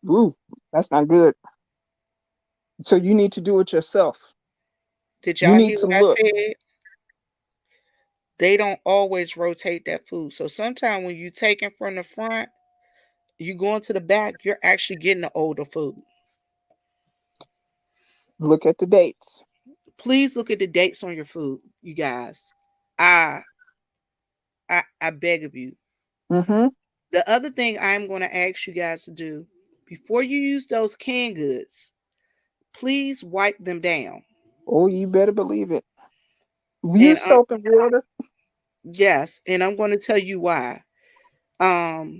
Ooh, that's not good. So you need to do it yourself. Did You y'all need hear to what I look. said? They don't always rotate that food. So sometimes when you taking from the front, you going to the back, you're actually getting the older food. Look at the dates. Please look at the dates on your food, you guys. I I beg of you. Mm-hmm. The other thing I'm going to ask you guys to do before you use those canned goods, please wipe them down. Oh, you better believe it. And Use soap and water. yes, and I'm going to tell you why. Um,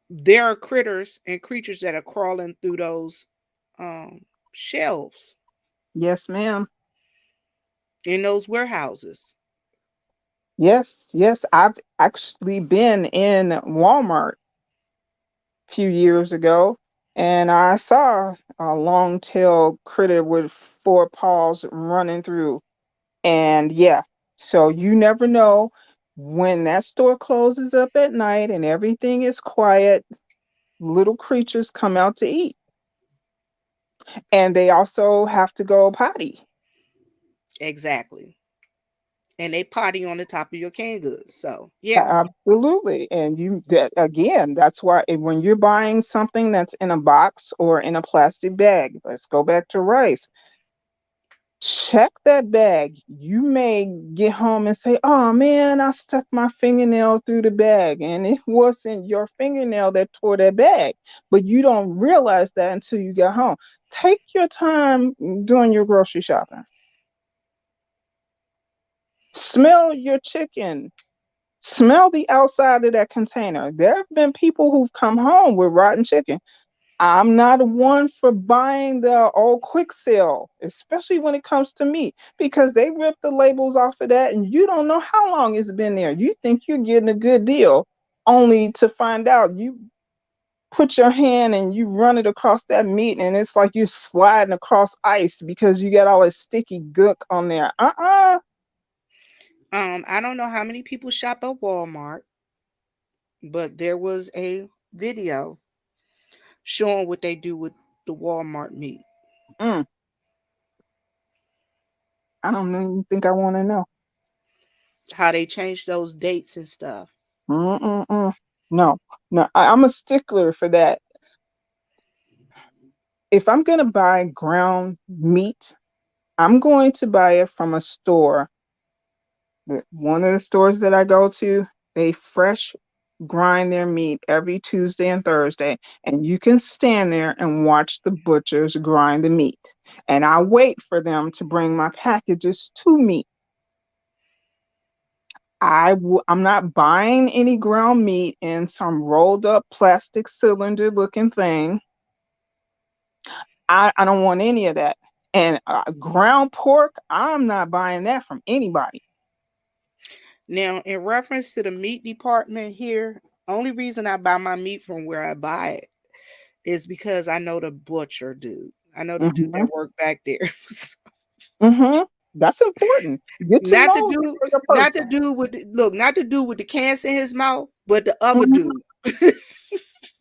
there are critters and creatures that are crawling through those um, shelves Yes, ma'am. in those warehouses. Yes, yes. I've actually been in Walmart a few years ago, and I saw a long-tailed critter with four paws running through. And yeah, so you never know, when that store closes up at night and everything is quiet, little creatures come out to eat. And they also have to go potty. Exactly. And they potty on the top of your canned goods. So yeah. Absolutely. And that again, that's why when you're buying something that's in a box or in a plastic bag, let's go back to rice. Check that bag. You may get home and say, "Oh man, I stuck my fingernail through the bag," and it wasn't your fingernail that tore that bag. But you don't realize that until you get home. Take your time doing your grocery shopping. Smell your chicken. Smell the outside of that container. There have been people who've come home with rotten chicken. I'm not one for buying the old quick sale, especially when it comes to meat, because they rip the labels off of that and you don't know how long it's been there. You think you're getting a good deal, only to find out you put your hand and you run it across that meat and it's like you're sliding across ice because you got all this sticky gook on there. I don't know how many people shop at Walmart, but there was a video showing what they do with the Walmart meat, Mm, I don't even think I want to know. how they change those dates and stuff. Mm-mm-mm. No, no, I'm a stickler for that. If I'm gonna buy ground meat, I'm going to buy it from a store. One of the stores that I go to, they fresh grind their meat every Tuesday and Thursday, and you can stand there and watch the butchers grind the meat. And I wait for them to bring my packages to me. I'm not buying any ground meat in some rolled up plastic cylinder looking thing. I don't want any of that. And ground pork, I'm not buying that from anybody. Now, in reference to the meat department here, only reason I buy my meat from where I buy it is because I know the butcher dude. I know the dude Hmm. that worked back there. Hmm. That's important. Get to Not the know dude, the not the person. dude with the, look, not the dude with the cancer in his mouth, but the other Mhm. dude.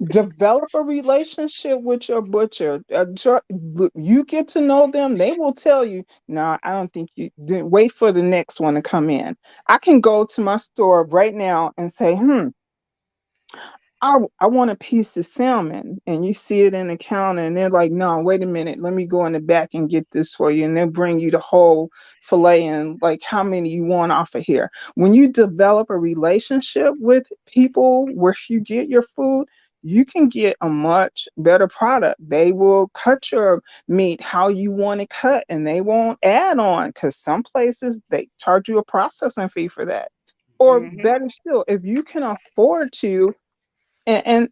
Develop a relationship with your butcher. Look, you get to know them. They will tell you, no, I don't think you then wait for the next one to come in. I can go to my store right now and say, I want a piece of salmon, and you see it in the counter, and they're like, no, wait a minute, let me go in the back and get this for you, and they'll bring you the whole fillet and like how many you want off of here. When you develop a relationship with people where you get your food, you can get a much better product. They will cut your meat how you want it cut, and they won't add on because some places they charge you a processing fee for that. Or Hmm. better still, if you can afford to, and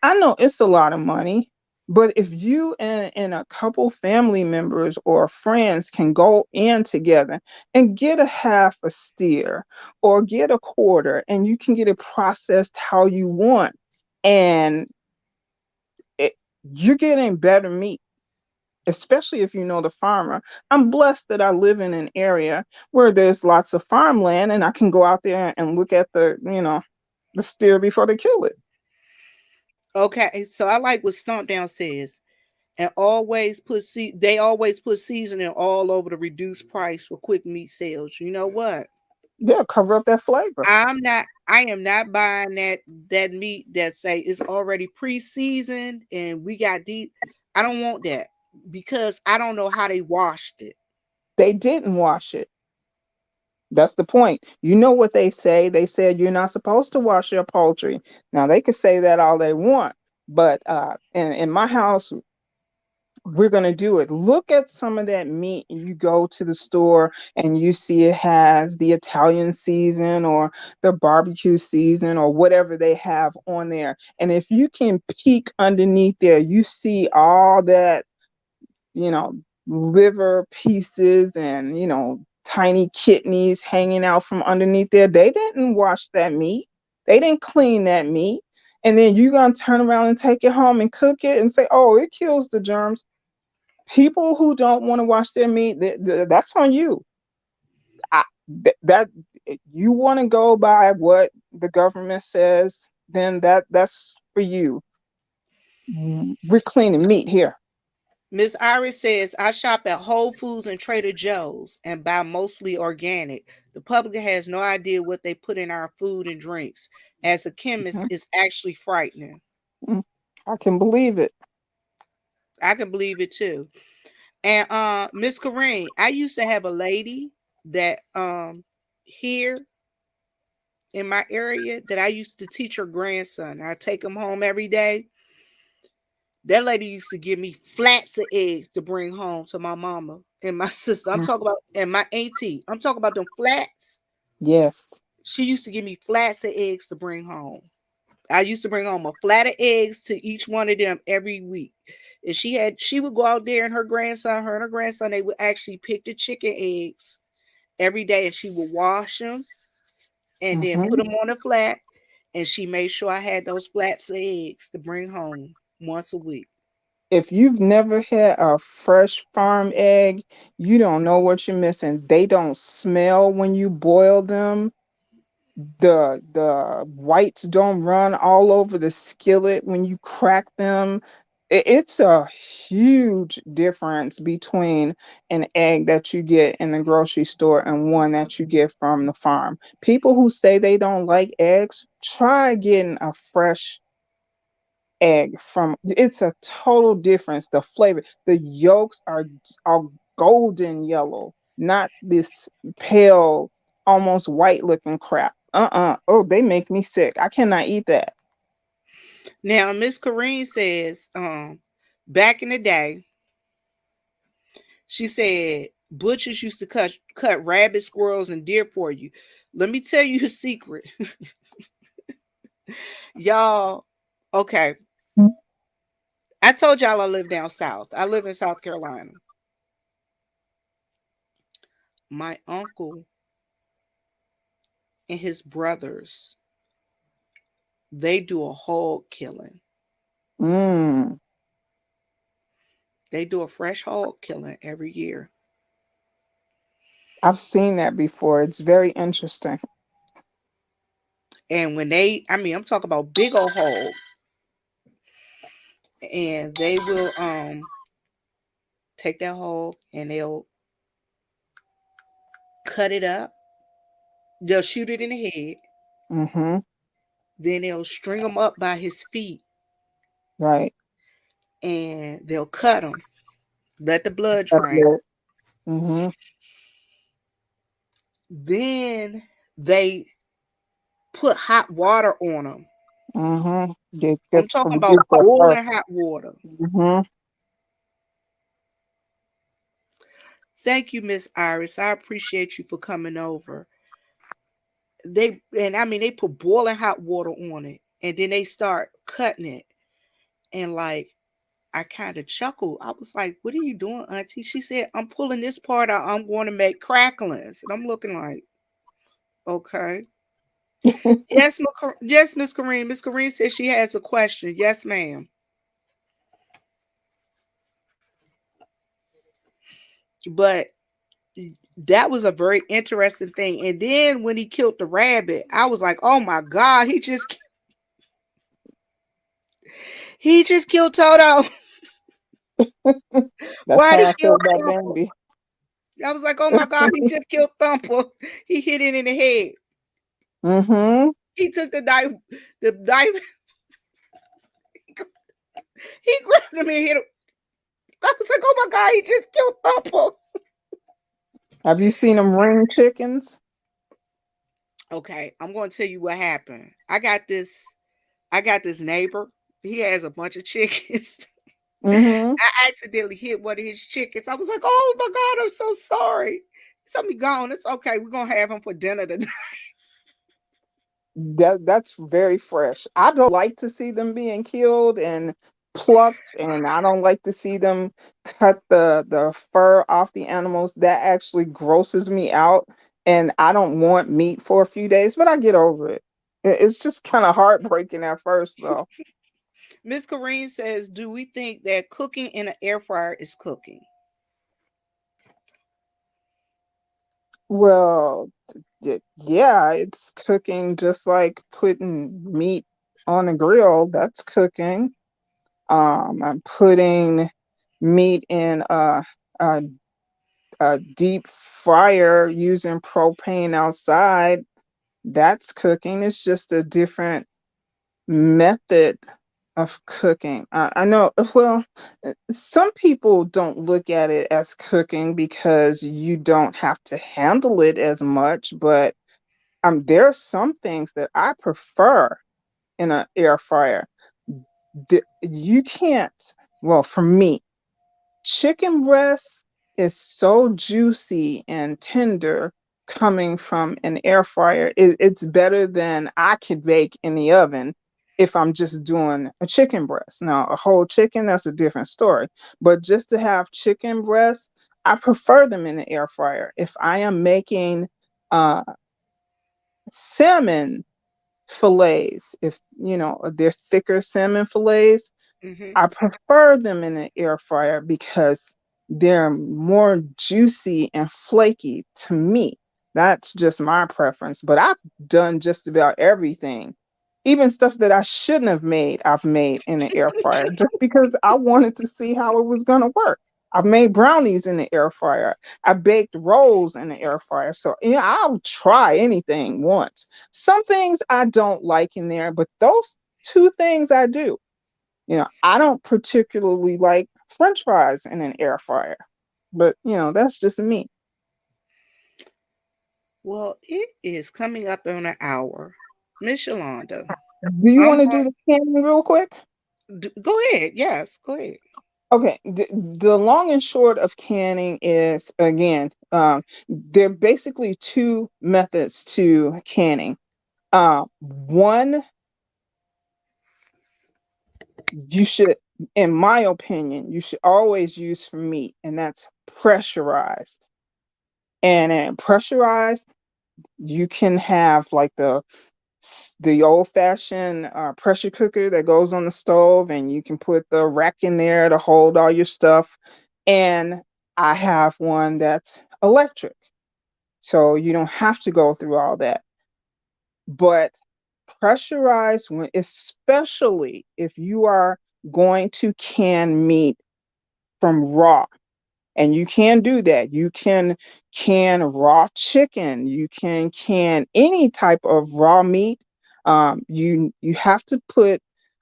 I know it's a lot of money, but if you and a couple family members or friends can go in together and get a half a steer or get a quarter, and you can get it processed how you want, and it, you're getting better meat. Especially if you know the farmer. I'm blessed that I live in an area where there's lots of farmland, and I can go out there and look at the steer before they kill it. Okay, so I like what Stomp Down says, and always put they always put seasoning all over the reduced price for quick meat sales. You know what? Yeah, cover up that flavor. I am not buying that meat that say it's already pre-seasoned and we got deep. I don't want that because I don't know how they washed it. They didn't wash it. That's the point. You know what they say? They said you're not supposed to wash your poultry. Now they could say that all they want, but in my house, we're gonna do it. Look at some of that meat. You go to the store and you see it has the Italian season or the barbecue season or whatever they have on there. And if you can peek underneath there, you see all that, you know, liver pieces and, tiny kidneys hanging out from underneath there. They didn't wash that meat. They didn't clean that meat. And then you're going to turn around and take it home and cook it and say, oh, it kills the germs. People who don't want to wash their meat, that's on you. That you want to go by what the government says, then that's for you. We're cleaning meat here. Miss Iris says, I shop at Whole Foods and Trader Joe's and buy mostly organic. The public has no idea what they put in our food and drinks. As a chemist, Mhm. it's actually frightening. Mm. I can believe it. I can believe it too. And Miss Corrine, I used to have a lady that here in my area that I used to teach her grandson. I take him home every day. That lady used to give me flats of eggs to bring home to my mama and my sister. I'm Mm. talking about and my auntie. I'm talking about them flats. Yes. She used to give me flats of eggs to bring home. I used to bring home a flat of eggs to each one of them every week. And she would go out there and her and her grandson, they would actually pick the chicken eggs every day and she would wash them and then put Hmm. them on a flat. And she made sure I had those flats of eggs to bring home once a week. If you've never had a fresh farm egg, you don't know what you're missing. They don't smell when you boil them. The whites don't run all over the skillet when you crack them. It's a huge difference between an egg that you get in the grocery store and one that you get from the farm. People who say they don't like eggs, try getting a fresh egg from. It's a total difference. The flavor, the yolks are golden yellow, not this pale, almost white looking crap. Oh, they make me sick. I cannot eat that. Now, Miss Corrine says, back in the day, she said butchers used to cut rabbit, squirrels, and deer for you. Let me tell you a secret, y'all. Okay, I told y'all I live down south. I live in South Carolina. My uncle and his brothers, they do a hog killing. Mm, They do a fresh hog killing every year. I've seen that before. It's very interesting. And when they, I mean, I'm talking about big old hog, and they will take that hog and they'll cut it up. They'll shoot it in the head. Mm-hmm. Then they'll string him up by his feet Right. and they'll cut him. Let the blood drain. Mm-hmm. Then they put hot water on them. Mm-hmm. Get I'm talking reduce about that first. boiling hot water. Mm-hmm. Thank you, Miss Iris. I appreciate you for coming over. They and I mean they put boiling hot water on it and then they start cutting it. And like I kind of chuckled. I was like, "What are you doing, Auntie?" She said, "I'm pulling this part out. I'm going to make cracklings." And I'm looking like, "Okay." Yes, Miss Kareem. Miss Kareem says she has a question. Yes, ma'am. But that was a very interesting thing. And then when he killed the rabbit, I was like, "Oh my God, he just killed Toto." That's Why how did I he feel kill about Thumper? Bambi. I was like, "Oh my God, he just killed Thumper." He hit it in the head. Mm-hmm. He took the knife. He grabbed him and hit him. I was like, "Oh my God, he just killed Thumper." Have you seen them ring chickens? Okay, I'm going to tell you what happened. I got this neighbor. He has a bunch of chickens. Mm-hmm. I accidentally hit one of his chickens. I was like, "Oh my God, I'm so sorry." He told me, "Gone. It's okay. We're gonna have him for dinner tonight." That's very fresh. I don't like to see them being killed and plucked, and I don't like to see them cut the fur off the animals. That actually grosses me out, and I don't want meat for a few days, but I get over it. It's just kind of heartbreaking at first, though. Miss Corrine says, "Do we think that cooking in an air fryer is cooking?" Well, yeah, it's cooking just like putting meat on a grill. That's cooking. I'm putting meat in a, a deep fryer using propane outside. That's cooking. It's just a different method of cooking. I know, well, some people don't look at it as cooking because you don't have to handle it as much, but there are some things that I prefer in an air fryer. You can't, well, for me, chicken breast is so juicy and tender coming from an air fryer. It's better than I could bake in the oven if I'm just doing a chicken breast. Now, a whole chicken, that's a different story. But just to have chicken breasts, I prefer them in the air fryer. If I am making uh, salmon fillets, if they're thicker salmon fillets, Hmm. I prefer them in an air fryer because they're more juicy and flaky to me. That's just my preference. But I've done just about everything. Even stuff that I shouldn't have made, I've made in the air fryer just because I wanted to see how it was going to work. I've made brownies in the air fryer. I baked rolls in the air fryer. So, yeah, I'll try anything once. Some things I don't like in there, but those two things I do. I don't particularly like French fries in an air fryer. But that's just me. Well, it is coming up on an hour. Miss Yolanda, Do you I'm want to do the canning real quick? go ahead. Yes, go ahead. Okay, the long and short of canning is, again, there are basically two methods to canning. One, you should, in my opinion, you should always use for meat, and that's pressurized. And pressurized, you can have like the old fashioned pressure cooker that goes on the stove, and you can put the rack in there to hold all your stuff. And I have one that's electric, so you don't have to go through all that. But pressurized, when especially if you are going to can meat from raw, and you can do that. You can raw chicken. You can any type of raw meat. You have to put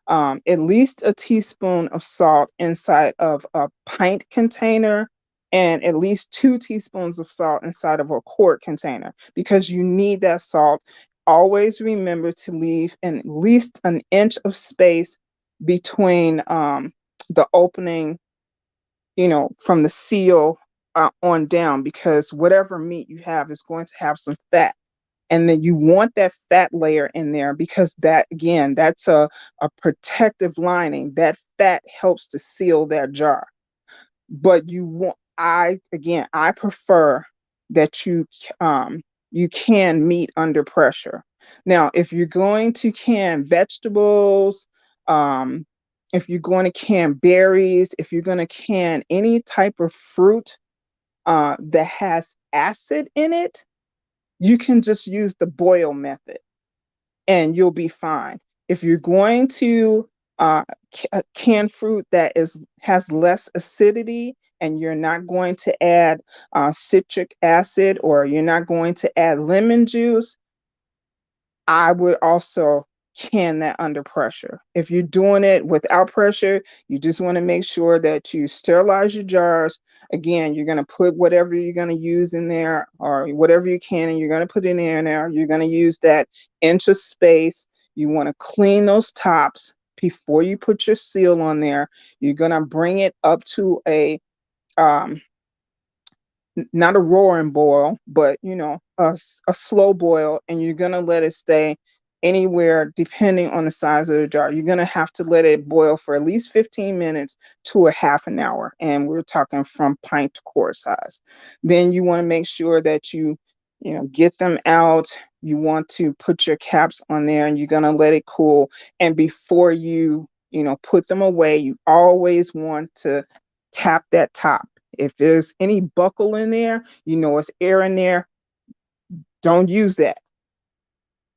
at least a teaspoon of salt inside of a pint container, and at least 2 teaspoons of salt inside of a quart container, because you need that salt. Always remember to leave at least an inch of space between the opening, from the seal on down, because whatever meat you have is going to have some fat. And then you want that fat layer in there, because that, again, that's a protective lining. That fat helps to seal that jar. But I prefer that you can meat under pressure. Now, if you're going to can vegetables, um, if you're going to can berries, if you're going to can any type of fruit that has acid in it, you can just use the boil method and you'll be fine. If you're going to can fruit that is has less acidity, and you're not going to add citric acid, or you're not going to add lemon juice, I would also can that under pressure. If you're doing it without pressure, you just want to make sure that you sterilize your jars. Again, you're going to put whatever you're going to use in there, or whatever you can, and you're going to put in there. You're going to use that inch of space. You want to clean those tops before you put your seal on there. You're going to bring it up to um, not a roaring boil, but a slow boil, and you're gonna let it stay anywhere, depending on the size of the jar. You're gonna have to let it boil for at least 15 minutes to a half an hour, and we're talking from pint to quart size. Then you want to make sure that you get them out. You want to put your caps on there, and you're gonna let it cool. And before you put them away, you always want to tap that top. If there's any buckle in there, it's air in there, don't use that.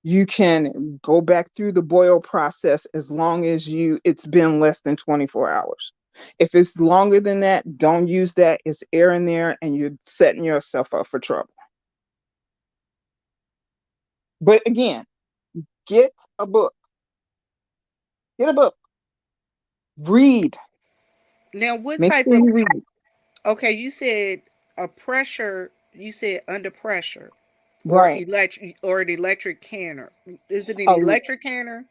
You can go back through the boil process as long as it's been less than 24 hours. If it's longer than that, don't use that. It's air in there, and you're setting yourself up for trouble. But again, get a book. Get a book. Read. Now, what Make type sure of you read. okay, you said a pressure, you said under pressure Right. or an electric canner. Is it an A electric canner?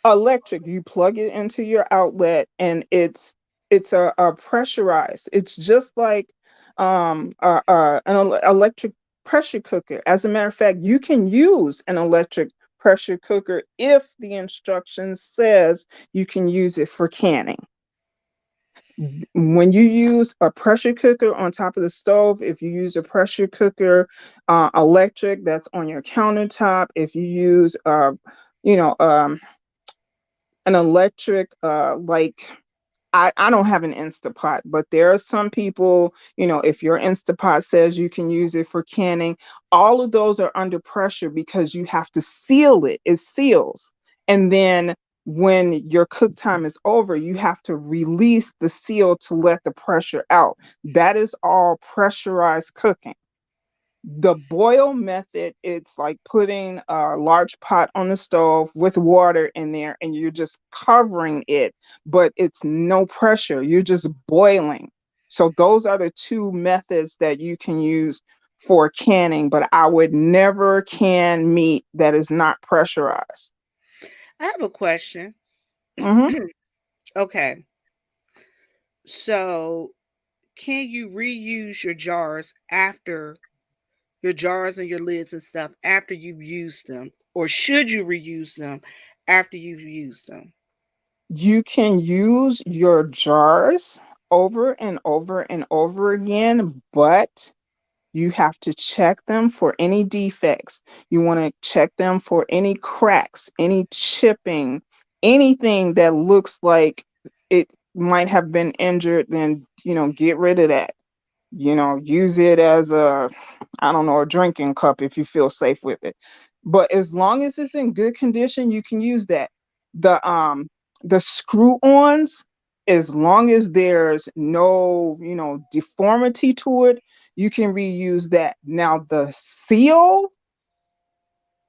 electric, you plug it into your outlet, and it's a pressurized. It's just like electric pressure cooker. As a matter of fact, you can use an electric pressure cooker if the instructions says you can use it for canning. When you use a pressure cooker on top of the stove, if you use a pressure cooker electric that's on your countertop, if you use you know an electric, like, I don't have an Instapot, but there are some people, if your Instapot says you can use it for canning, all of those are under pressure, because you have to seal it. It seals. And then when your cook time is over, you have to release the seal to let the pressure out. That is all pressurized cooking. The boil method, it's like putting a large pot on the stove with water in there, and you're just covering it, but it's no pressure. You're just boiling. So those are the two methods that you can use for canning, but I would never can meat that is not pressurized. I have a question. Hmm. Okay. So, can you reuse your jars and your lids and stuff after you've used them? Or should you reuse them after you've used them? You can use your jars over and over and over again, but you have to check them for any defects. You want to check them for any cracks, any chipping, anything that looks like it might have been injured, then, get rid of that. Use it as a, I don't know, a drinking cup if you feel safe with it. But as long as it's in good condition, you can use that. The screw-ons, as long as there's no, deformity to it, you can reuse that. Now the seal,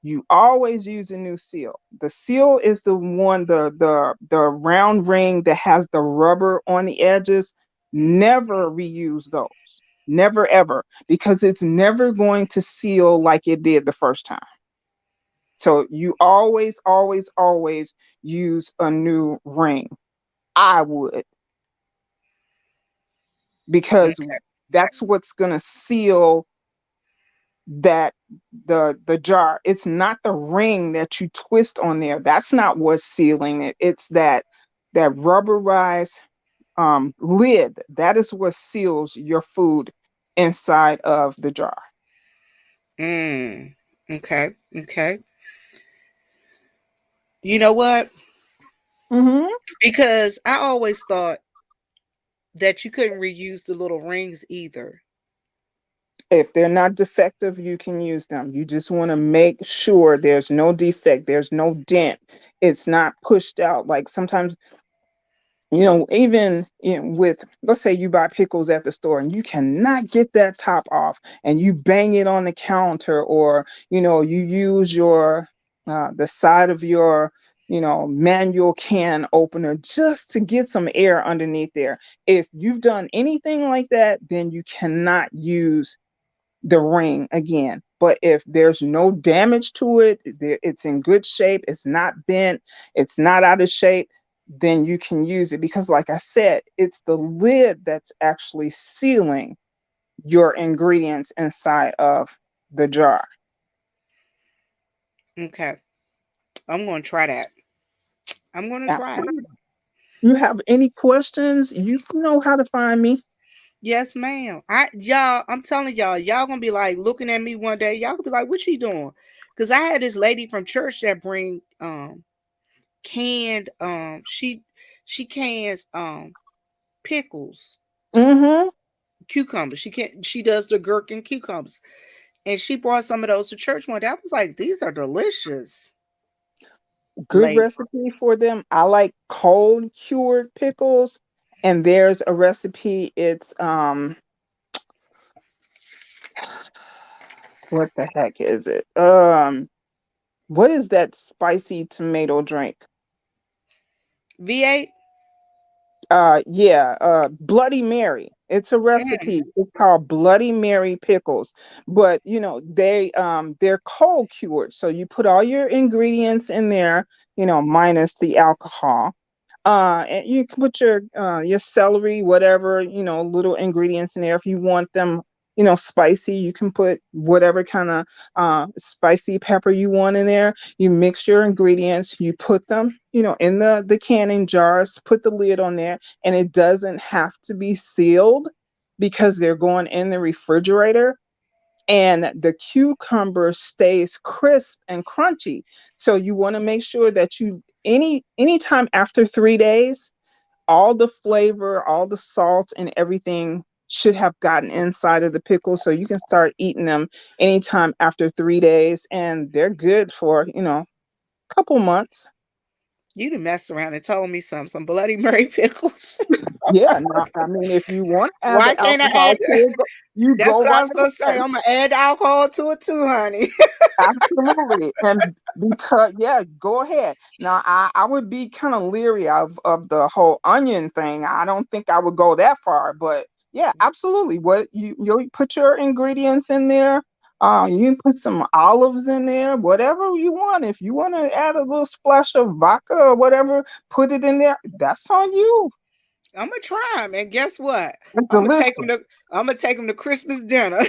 you always use a new seal. The seal is the one, the round ring that has the rubber on the edges. Never reuse those. Never ever, because it's never going to seal like it did the first time. So you always, always, always use a new ring. I would, because Okay. that's what's gonna seal that the jar. It's not the ring that you twist on there. That's not what's sealing it. It's that rubberized lid. That is what seals your food inside of the jar. Mm. Okay. Okay. You know what? Hmm. Because I always thought that you couldn't reuse the little rings either. If they're not defective, you can use them. You just want to make sure there's no defect, there's no dent, it's not pushed out. Like sometimes, even with, let's say you buy pickles at the store and you cannot get that top off and you bang it on the counter, or you use your the side of your manual can opener just to get some air underneath there. If you've done anything like that, then you cannot use the ring again. But if there's no damage to it, it's in good shape, it's not bent, it's not out of shape, then you can use it, because, like I said, it's the lid that's actually sealing your ingredients inside of the jar. Okay. I'm going to try that. I'm going to try it. Absolutely. You have any questions, you know how to find me. Yes, ma'am. I'm telling y'all gonna be like looking at me one day. Y'all gonna be like, "What she doing?" Because I had this lady from church that bring canned she cans pickles, Hmm. cucumbers. She does the gherkin cucumbers, and she brought some of those to church one day. I was like, "These are delicious, Good lady." recipe for them. I like cold cured pickles, and there's a recipe. It's what the heck is it? What is that spicy tomato drink? V8. Yeah, Bloody Mary. It's a Mm, recipe. It's called Bloody Mary pickles. But they're cold cured. So you put all your ingredients in there, minus the alcohol. And you can put your celery, whatever, little ingredients in there. If you want them, spicy, you can put whatever kind of spicy pepper you want in there. You mix your ingredients, you put them, in the canning jars, put the lid on there, and it doesn't have to be sealed because they're going in the refrigerator, and the cucumber stays crisp and crunchy. So you want to make sure that anytime after 3 days, all the flavor, all the salt and everything should have gotten inside of the pickle. So you can start eating them anytime after 3 days, and they're good for, a couple months. you done messed around and told me some Bloody Mary pickles. Yeah, now I mean, if you want to add Why the can't I add? alcohol to it, you That's go what I right was gonna say. ahead. I'm gonna add alcohol to it too, honey. Absolutely. And because, yeah, go ahead. Now, I would be kind of leery of the whole onion thing. I don't think I would go that far, but Yeah, absolutely. What you put your ingredients in there. You can put some olives in there, whatever you want. If you want to add a little splash of vodka or whatever, put it in there. That's on you. I'm gonna try them, and guess what? It's I'm gonna take them delicious. to I'm gonna take them to Christmas dinner.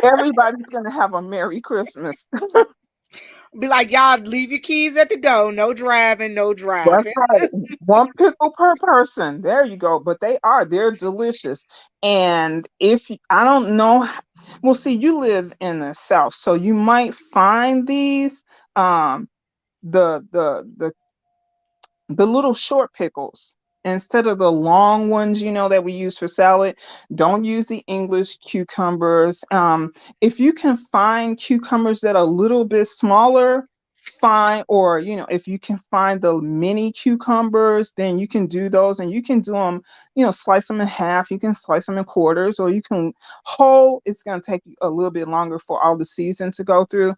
Everybody's gonna have a Merry Christmas. Be like, y'all leave your keys at the door. No driving, no That's driving. right. One pickle per person. There you go. But they're delicious. And I don't know, well, see, you live in the South, so you might find these, um, the little short pickles instead of the long ones, that we use for salad. Don't use the English cucumbers. If you can find cucumbers that are a little bit smaller, fine. Or if you can find the mini cucumbers, then you can do those, and you can do them, slice them in half. You can slice them in quarters, or you can whole. It's going to take you a little bit longer for all the season to go through.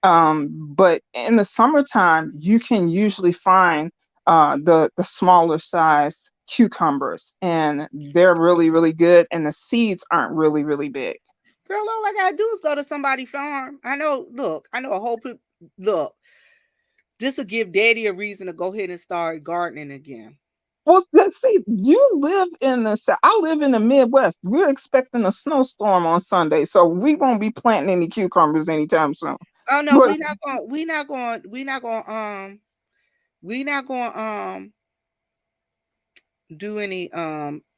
But in the summertime, you can usually find the smaller size cucumbers, and they're really really good, and the seeds aren't really really big. Girl, all I gotta do is go to somebody's farm. I know a whole look. This will give Daddy a reason to go ahead and start gardening again. Well, let's see. You live in the South. I live in the Midwest. We're expecting a snowstorm on Sunday, so we won't be planting any cucumbers anytime soon. Oh no, But we not going do any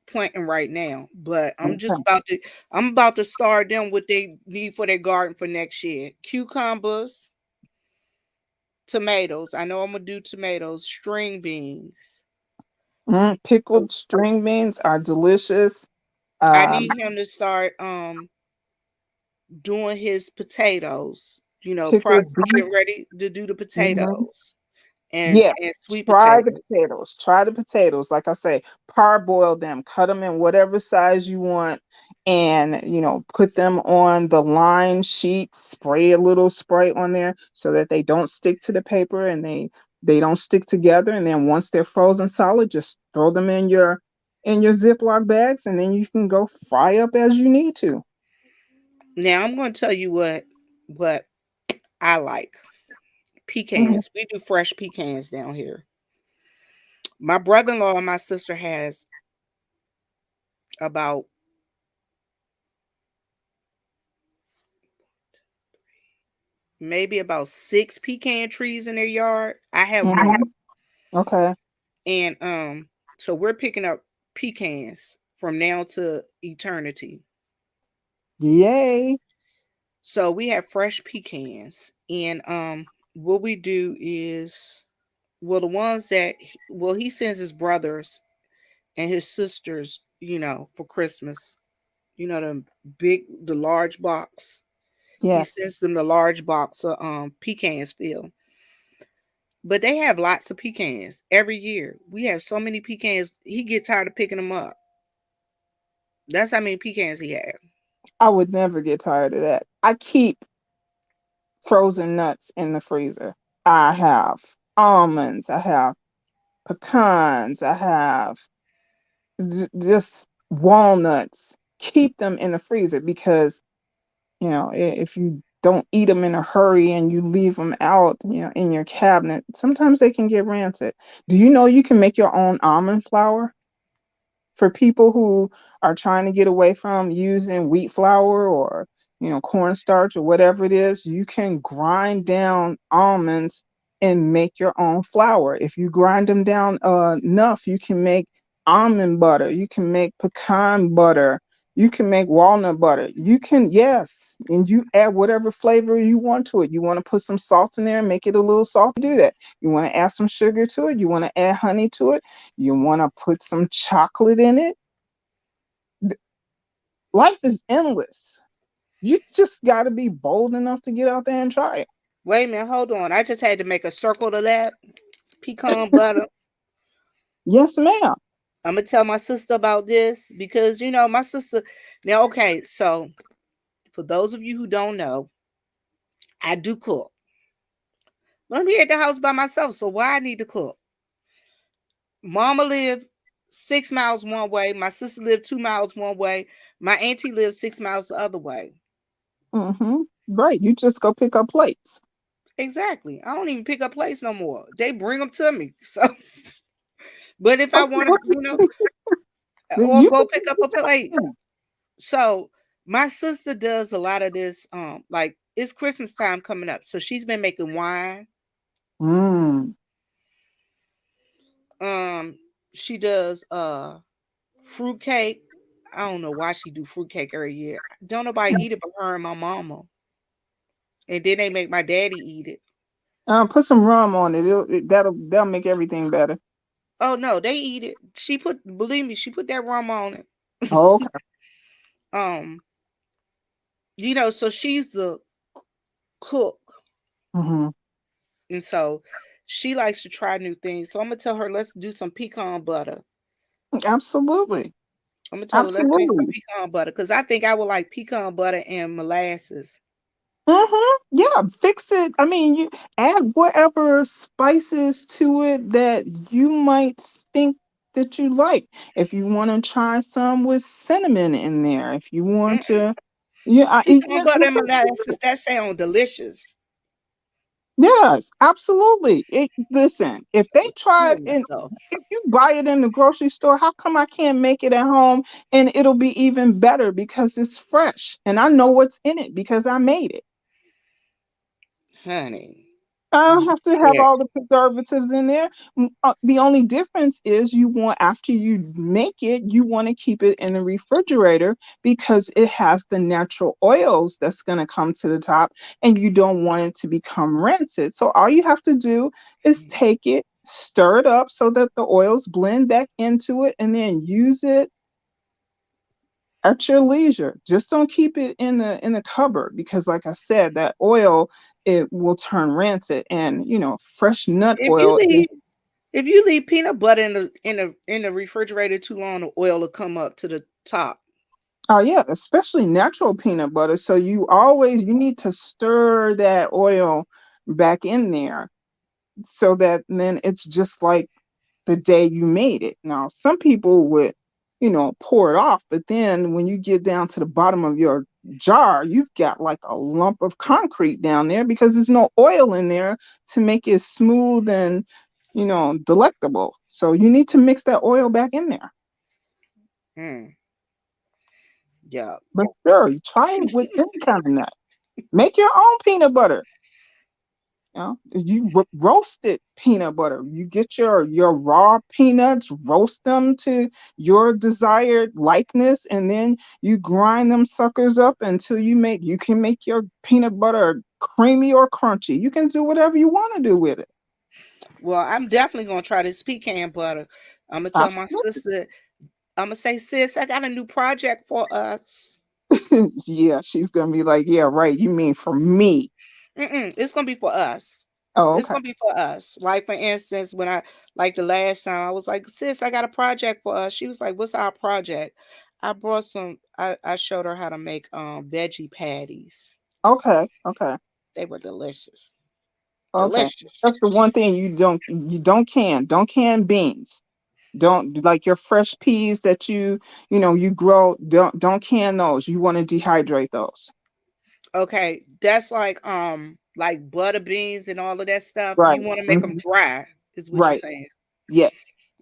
planting right now. But okay. I'm about to start them what they need for their garden for next year. Cucumbers, tomatoes. I know I'm gonna do tomatoes, string beans. Pickled string beans are delicious. I Um, need him to start doing his potatoes, Pickled beans. getting ready to do the Mhm. potatoes and Yeah, sweet try the potatoes. potatoes. Try the potatoes. Like I say, parboil them, cut them in whatever size you want, and put them on the line sheet. Spray a little spray on there so that they don't stick to the paper, and they don't stick together. And then once they're frozen solid, just throw them in your Ziploc bags, and then you can go fry up as you need to. Now I'm going to tell you what I like. Mhm. Pecans. We do fresh pecans down here. My brother-in-law and my sister has about maybe about 6 pecan trees in their yard. I have one. Mhm. Okay. And so we're picking up pecans from now to eternity. Yay. So we have fresh pecans, and what we do is, well, the ones that he sends his brothers and his sisters, for Christmas. The large box. He Yes. sends them the large box of pecans filled. But they have lots of pecans every year. We have so many pecans. He get tired of picking them up. That's how many pecans he have. I would never get tired of that. I keep frozen nuts in the freezer. I have almonds, I have pecans, I have just walnuts. Keep them in the freezer because, if you don't eat them in a hurry and you leave them out, in your cabinet, sometimes they can get rancid. Do you know you can make your own almond flour? For people who are trying to get away from using wheat flour or cornstarch or whatever it is, you can grind down almonds and make your own flour. If you grind them down enough, you can make almond butter, you can make pecan butter, you can make walnut butter. You can, yes, and you add whatever flavor you want to it. You want to put some salt in there and make it a little salty, do that. You want to add some sugar to it, you want to add honey to it, you want to put some chocolate in it. Life is endless. You just got to be bold enough to get out there and try it. Wait a minute, hold on. I just had to make a circle to that pecan butter. Yes, ma'am. I'm gonna tell my sister about this because my sister. Now, okay, so for those of you who don't know, I do cook. But I'm here at the house by myself, so why I need to cook? Mama lived 6 miles one way. My sister lived 2 miles one way. My auntie lived 6 miles the other way. Mm-hmm. Right. You just go pick up plates. Exactly. I don't even pick up plates no more. They bring them to me. So, but if I Okay. want to, What or you go can pick up a plate. So my sister does a lot of this. Like it's Christmas time coming up, so she's been making wine. Mm. Um, she does fruit cake. I don't know why she do fruit cake every year. Don't nobody eat it but her and my mama. And then they make my daddy eat it. Put some rum on it. That'll make everything better. Oh no, they eat it. She put, believe me, she put that rum on it. Okay. um, so she's the cook, Mm-hmm. and so she likes to try new things. So I'm gonna tell her let's do some pecan butter. Absolutely. I'm gonna tell her let's make some Absolutely. pecan butter because I think I would like pecan butter and molasses. Mm-hmm. Yeah, fix it. I mean, you add whatever spices to it that you might think that you like. If you want to try some with cinnamon in there, if you want Mm-mm. to, yeah, Pecan butter and molasses, that sounds delicious. yes, absolutely. Listen, if they try it Killing in, myself. if you buy it in the grocery store, how come I can't make it at home and it'll be even better because it's fresh and I know what's in it because I made it. Honey, I don't you have to have can't. all the preservatives in there. The only difference is you want, after you make it, you want to keep it in the refrigerator because it has the natural oils that's going to come to the top and you don't want it to become rancid. So all you have to do is take it, stir it up so that the oils blend back into it, and then use it at your leisure. Just don't keep it in the cupboard because, like I said, that oil, it will turn rancid, and fresh nut If you oil is. leave if you leave peanut butter in the refrigerator too long, the oil will come up to the top. Oh yeah, especially natural peanut butter. So you need to stir that oil back in there so that then it's just like the day you made it. Now, some people would, pour it off, but then when you get down to the bottom of your jar, you've got like a lump of concrete down there because there's no oil in there to make it smooth and, delectable. So you need to mix that oil back in there. Mm, yeah. But sure, you try it with any kind of nut. Make your own peanut butter. Roasted peanut butter. You get your raw peanuts, roast them to your desired likeness, and then you grind them suckers up until you can make your peanut butter creamy or crunchy. You can do whatever you want to do with it. Well, I'm definitely gonna try this pecan butter. I'm gonna tell my Absolutely. sister. I'm gonna say, sis, I got a new project for us. Yeah, she's gonna be like, yeah, right. You mean for me? It's gonna be for us. Oh, It's okay. gonna be for us. Like for instance, when I like the last time, I was like, sis, I got a project for us. She was like, what's our project? I brought some. I showed her how to make veggie patties. Okay. Okay. They were delicious. Okay. Delicious. That's the one thing don't can beans. Don't, like your fresh peas that you grow, don't can those. You want to dehydrate those. Okay, that's like butter beans and all of that stuff. Right. You want to make them Mhm. dry, is what you're Right. saying. Yes.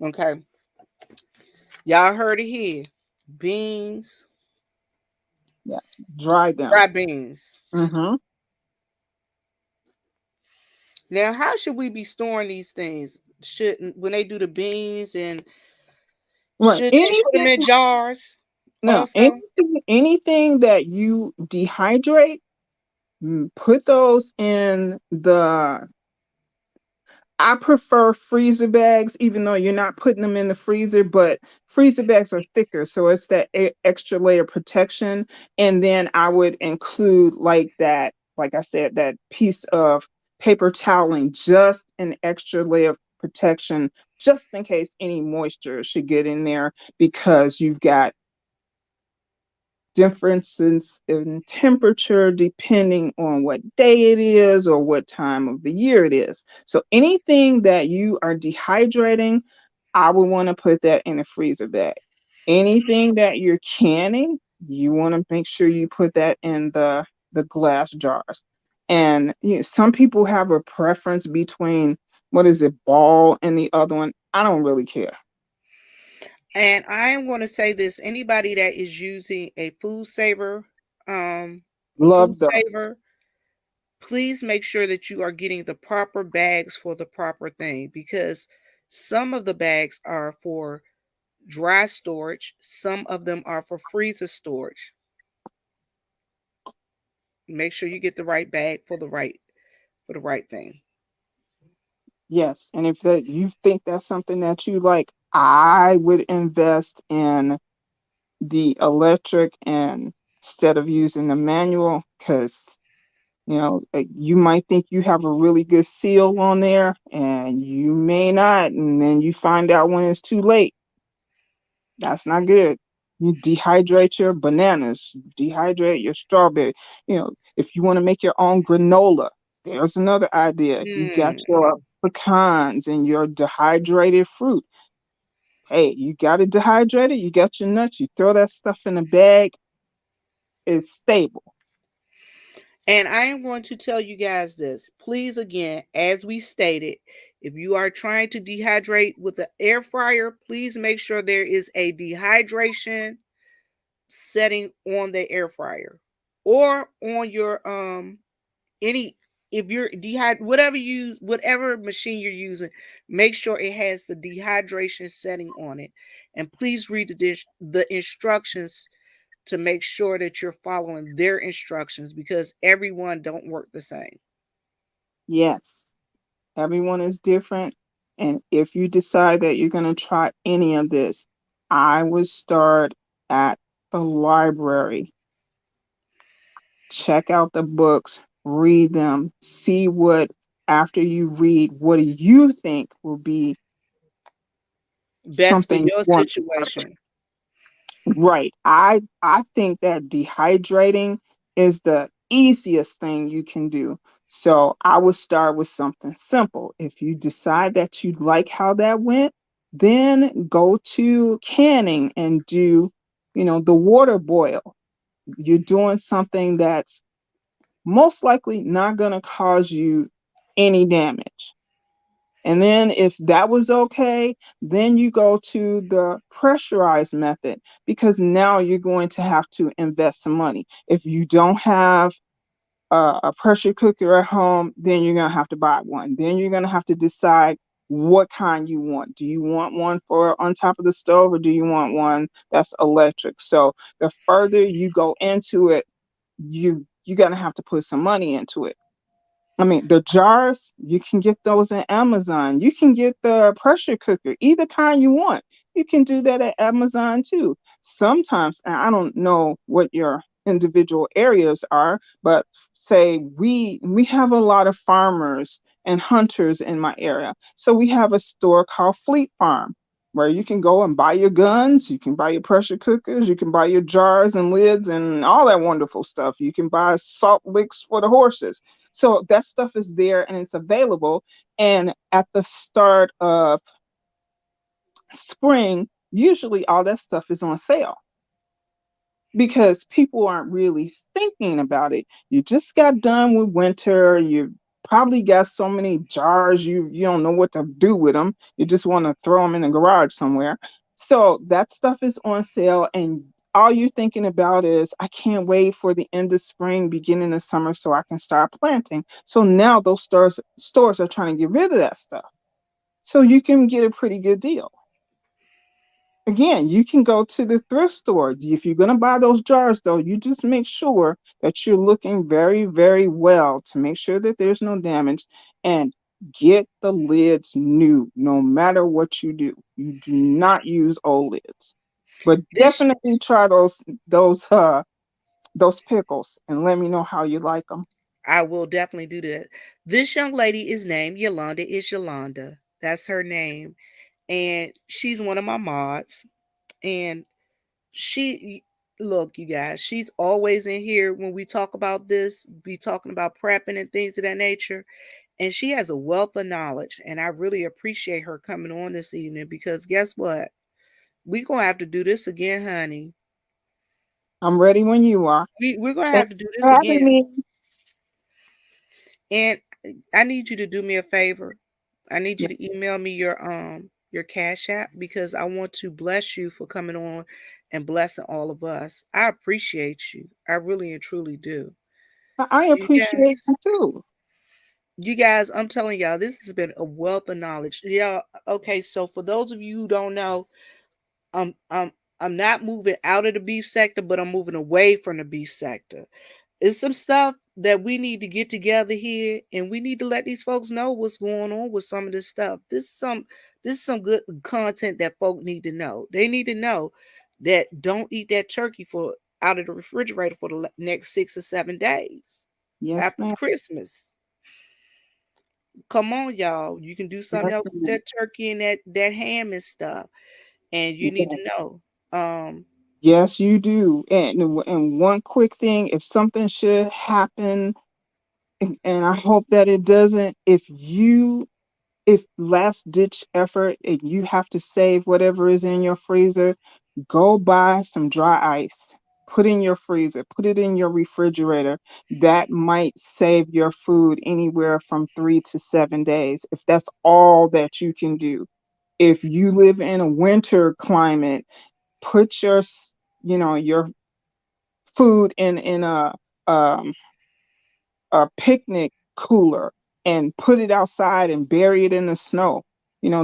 Okay, y'all heard it here. Beans, Yeah. Dry them. dry beans. Mm-hmm. Now, how should we be storing these things? Shouldn't when they do the beans and Right. should they put them Anything. in jars No. also? Anything that you dehydrate, put those in the. I prefer freezer bags, even though you're not putting them in the freezer, but freezer bags are thicker, so it's that extra layer of protection. And then I would include like that, like I said, that piece of paper toweling, just an extra layer of protection, just in case any moisture should get in there, because you've got differences in temperature depending on what day it is or what time of the year it is. So anything that you are dehydrating, I would want to put that in a freezer bag. Anything that you're canning, you want to make sure you put that in the glass jars. And some people have a preference between what is it, ball and the other one. I don't really care. And I am going to say this: anybody that is using a um, food Love those. saver, please make sure that you are getting the proper bags for the proper thing, because some of the bags are for dry storage, some of them are for freezer storage. Make sure you get the right bag for the right thing. Yes, and if that you think that's something that you like, I would invest in the electric and instead of using the manual, because you might think you have a really good seal on there and you may not, and then you find out when it's too late. That's not good. You dehydrate your bananas, dehydrate your strawberry. If you want to make your own granola, there's another idea. You got Hmm. your pecans and your dehydrated fruit. Hey, you got it dehydrated, you got your nuts, you throw that stuff in a bag, it's stable. And I am going to tell you guys this. Please, again, as we stated, if you are trying to dehydrate with the air fryer, please make sure there is a dehydration setting on the air fryer or on your any, if you're whatever machine you're using, make sure it has the dehydration setting on it. And please read the instructions to make sure that you're following their instructions, because everyone don't work the same. Yes, everyone is different. And if you decide that you're going to try any of this, I would start at the library. Check out the books, read them, see after you read, what do you think will be Best for something you your want. situation. Right. I think that dehydrating is the easiest thing you can do. So I would start with something simple. If you decide that you like how that went, then go to canning and do, the water boil. You're doing something that's most likely not going to cause you any damage. And then if that was okay, then you go to the pressurized method, because now you're going to have to invest some money. If you don't have a pressure cooker at home, then you're going to have to buy one. Then you're going to have to decide what kind you want. Do you want one for on top of the stove, or do you want one that's electric? So the further you go into it, you're going to have to put some money into it. I mean, the jars, you can get those at Amazon. You can get the pressure cooker, either kind you want. You can do that at Amazon too. Sometimes, and I don't know what your individual areas are, but say we have a lot of farmers and hunters in my area. So we have a store called Fleet Farm where you can go and buy your guns, you can buy your pressure cookers, you can buy your jars and lids and all that wonderful stuff. You can buy salt licks for the horses. So that stuff is there and it's available. And at the start of spring, usually all that stuff is on sale because people aren't really thinking about it. You just got done with winter. You probably got so many jars you don't know what to do with them. You just want to throw them in the garage somewhere. So that stuff is on sale, and all you're thinking about is, I can't wait for the end of spring, beginning of summer, so I can start planting. So now those stores are trying to get rid of that stuff, so you can get a pretty good deal. Again, you can go to the thrift store. If you're going to buy those jars, though, you just make sure that you're looking very, very well to make sure that there's no damage, and get the lids new no matter what you do. You do not use old lids. But This definitely try those pickles and let me know how you like them. I will definitely do that. This young lady is named Yolanda. Is Yolanda? That's her name, and she's one of my mods. And she, look, you guys, she's always in here when we talk about this. Be talking about prepping and things of that nature. and she has a wealth of knowledge. And I really appreciate her coming on this evening because guess what? We're gonna have to do this again, honey. I'm ready when you are. We're gonna Thanks have to do this for having again. me. And I need you to do me a favor. I need you Yeah, to email me your cash app because I want to bless you for coming on and blessing all of us. I appreciate you. I really and truly do. I You appreciate guys, you too. you guys, I'm telling y'all, this has been a wealth of knowledge. Yeah, okay, so for those of you who don't know, I'm I'm I'm not moving out of the beef sector, but I'm moving away from the beef sector. It's some stuff that we need to get together here, and we need to let these folks know what's going on with some of this stuff. This is some good content that folk need to know. They need to know that don't eat that turkey for out of the refrigerator for the next 6 or 7 days Yes, after ma'am. Christmas. Come on, y'all. You can do something Yes, else with ma'am. that turkey and that ham and stuff. And you need to Yes. know. Yes, you do. And one quick thing, if something should happen, and I hope that it doesn't, if last ditch effort and you have to save whatever is in your freezer, go buy some dry ice. Put in your freezer, put it in your refrigerator. That might save your food anywhere from 3 to 7 days if that's all that you can do. If you live in a winter climate, put your food in um a picnic cooler and put it outside and bury it in the snow.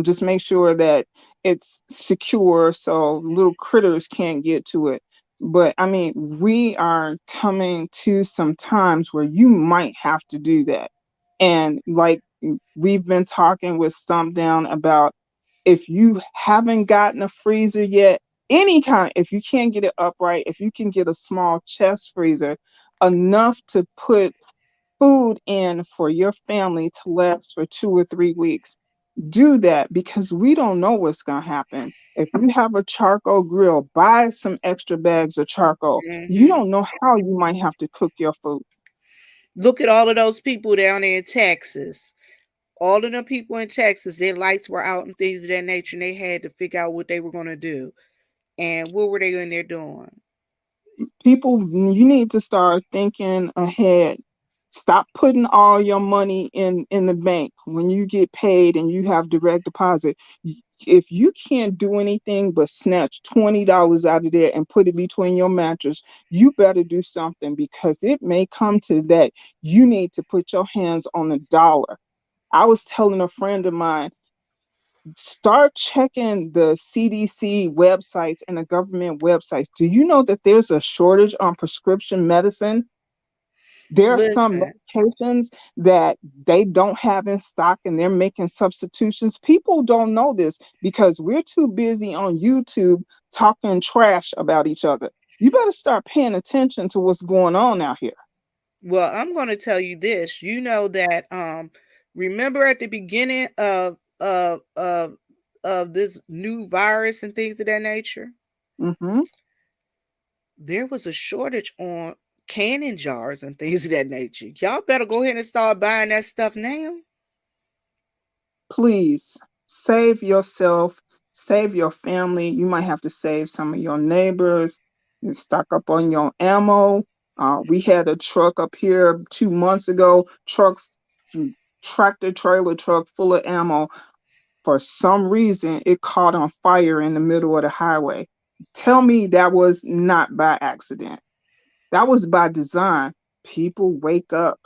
Just make sure that it's secure so little critters can't get to it. But I mean, we are coming to some times where you might have to do that. And like we've been talking with Stump Down about, if you haven't gotten a freezer yet, any kind, if you can't get it upright, if you can get a small chest freezer, enough to put food in for your family to last for 2 or 3 weeks. Do that because we don't know what's going to happen. If you have a charcoal grill, buy some extra bags of charcoal. You Mhm. don't know how you might have to cook your food. Look at all of those people down there in Texas. All of them people in Texas, their lights were out and things of that nature, and they had to figure out what they were going to do. And what were they in there doing? People, you need to start thinking ahead. Stop putting all your money in the bank when you get paid and you have direct deposit. If you can't do anything but snatch $20 out of there and put it between your mattress, you better do something because it may come to that. You need to put your hands on a dollar. I was telling a friend of mine, start checking the CDC websites and the government websites. Do you know that there's a shortage on prescription medicine? There are some Listen, medications that they don't have in stock and they're making substitutions. People don't know this because we're too busy on YouTube talking trash about each other. You better start paying attention to what's going on out here. well, I'm going to tell you this. You know that remember at the beginning of this new virus and things of that nature, Hmm. there was a shortage on canning jars and things of that nature. Y'all better go ahead and start buying that stuff now. Please save yourself, save your family. You might have to save some of your neighbors, and stock up on your ammo. We had a truck up here 2 months ago, tractor trailer truck full of ammo. For some reason, it caught on fire in the middle of the highway. Tell me that was not by accident. That was by design. People wake up.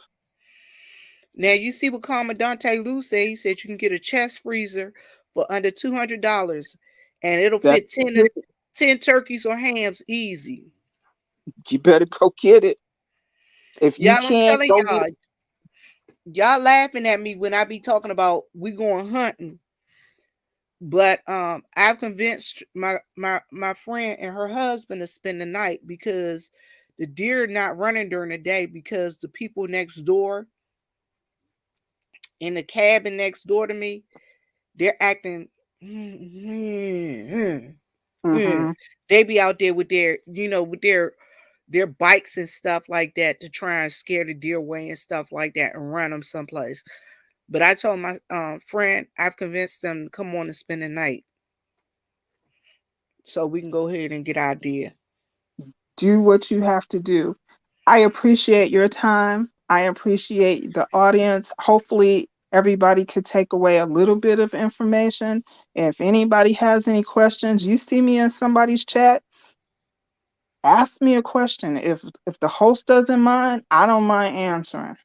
Now you see what Commandante Lou said. He said you can get a chest freezer for under $200, and it'll That fit 10 turkeys or hams easy. you better go get it. If you Y'all, I'm can't, telling go get y'all, y'all laughing at me when I be talking about we going hunting. But I've convinced my friend and her husband to spend the night because the deer are not running during the day because the people next door in the cabin next door to me, they're acting. it. They be out there with their bikes and stuff like that to try and scare the deer away and stuff like that and run them someplace. But I told my friend, I've convinced them to come on and spend the night so we can go ahead and get our deal. Do what you have to do. I appreciate your time. I appreciate the audience. Hopefully, everybody could take away a little bit of information. If anybody has any questions, you see me in somebody's chat, ask me a question. If the host doesn't mind, I don't mind answering.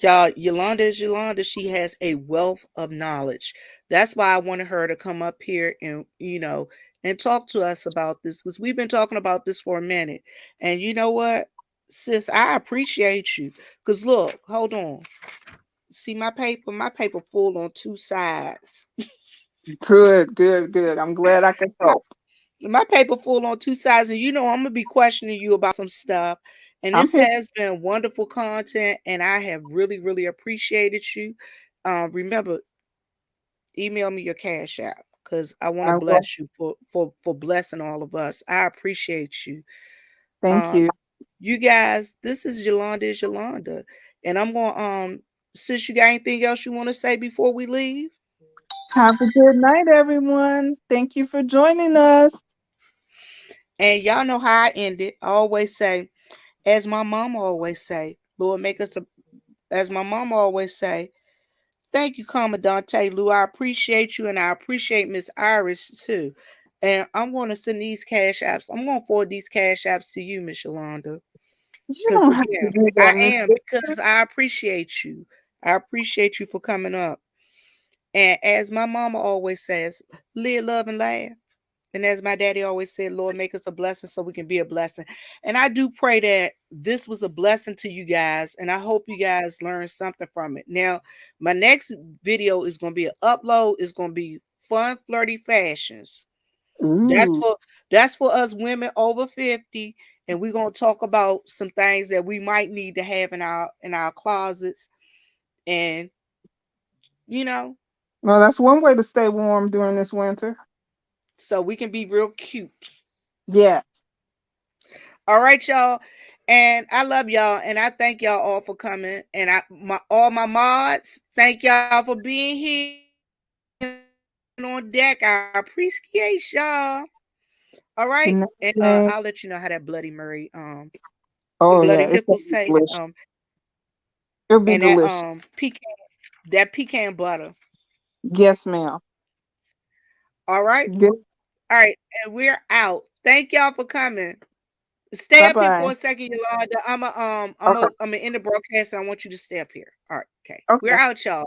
Y'all, Yolanda is Yolanda. She has a wealth of knowledge. That's why I wanted her to come up here and, and talk to us about this because we've been talking about this for a minute. And you know what, sis, I appreciate you. Because look, hold on. See my paper full on two sides. Good, good, good. I'm glad I could My help. my paper full on two sides, and I'm gonna be questioning you about some stuff. And I'm this here. has been wonderful content, and I have really, really appreciated you. Remember, email me your cash app because I want to I will. bless you for blessing all of us. I appreciate you. Thank Um, you. you guys, this is Yolanda is Yolanda, and I'm gonna Sis, you got anything else you want to say before we leave? Have a good night, everyone. Thank you for joining us. And y'all know how I end it. I always say, as my mom always say, Lord, make us a, as my mom always say, thank you, Commandante Lou. I appreciate you, and I appreciate Miss Iris too. And I'm going to send these cash apps. I'm going to forward these cash apps to you, Miss Yolanda. You Because don't have to again, do I that, Miss am, Victor. because I appreciate you. I appreciate you for coming up. And as my mama always says, live, love, and laugh. And as my daddy always said, Lord, make us a blessing so we can be a blessing. And I do pray that this was a blessing to you guys. And I hope you guys learned something from it. Now, my next video is going to be an upload. It's going to be fun, flirty fashions. That's Ooh. for that's for us women over 50. And we're going to talk about some things that we might need to have in our closets. And, you know, Well, that's one way to stay warm during this winter. so we can be real cute. Yeah. All right, y'all. And I love y'all. And I thank y'all all for coming. And all my mods, thank y'all for being here and on deck. I appreciate y'all. All right. Good And night, I'll Jane. let you know how that Bloody Mary the Oh Bloody yeah, it's gonna Pickles be taste. delicious. It'll be And that delicious. pecan butter. Yes, ma'am. All right. Good. All right. And we're out. Thank y'all for coming. Stay Bye up here for bye. a second, Yolanda. Okay. I'm a end the broadcast and I want you to stay up here. All right, okay. We're Okay. out, y'all.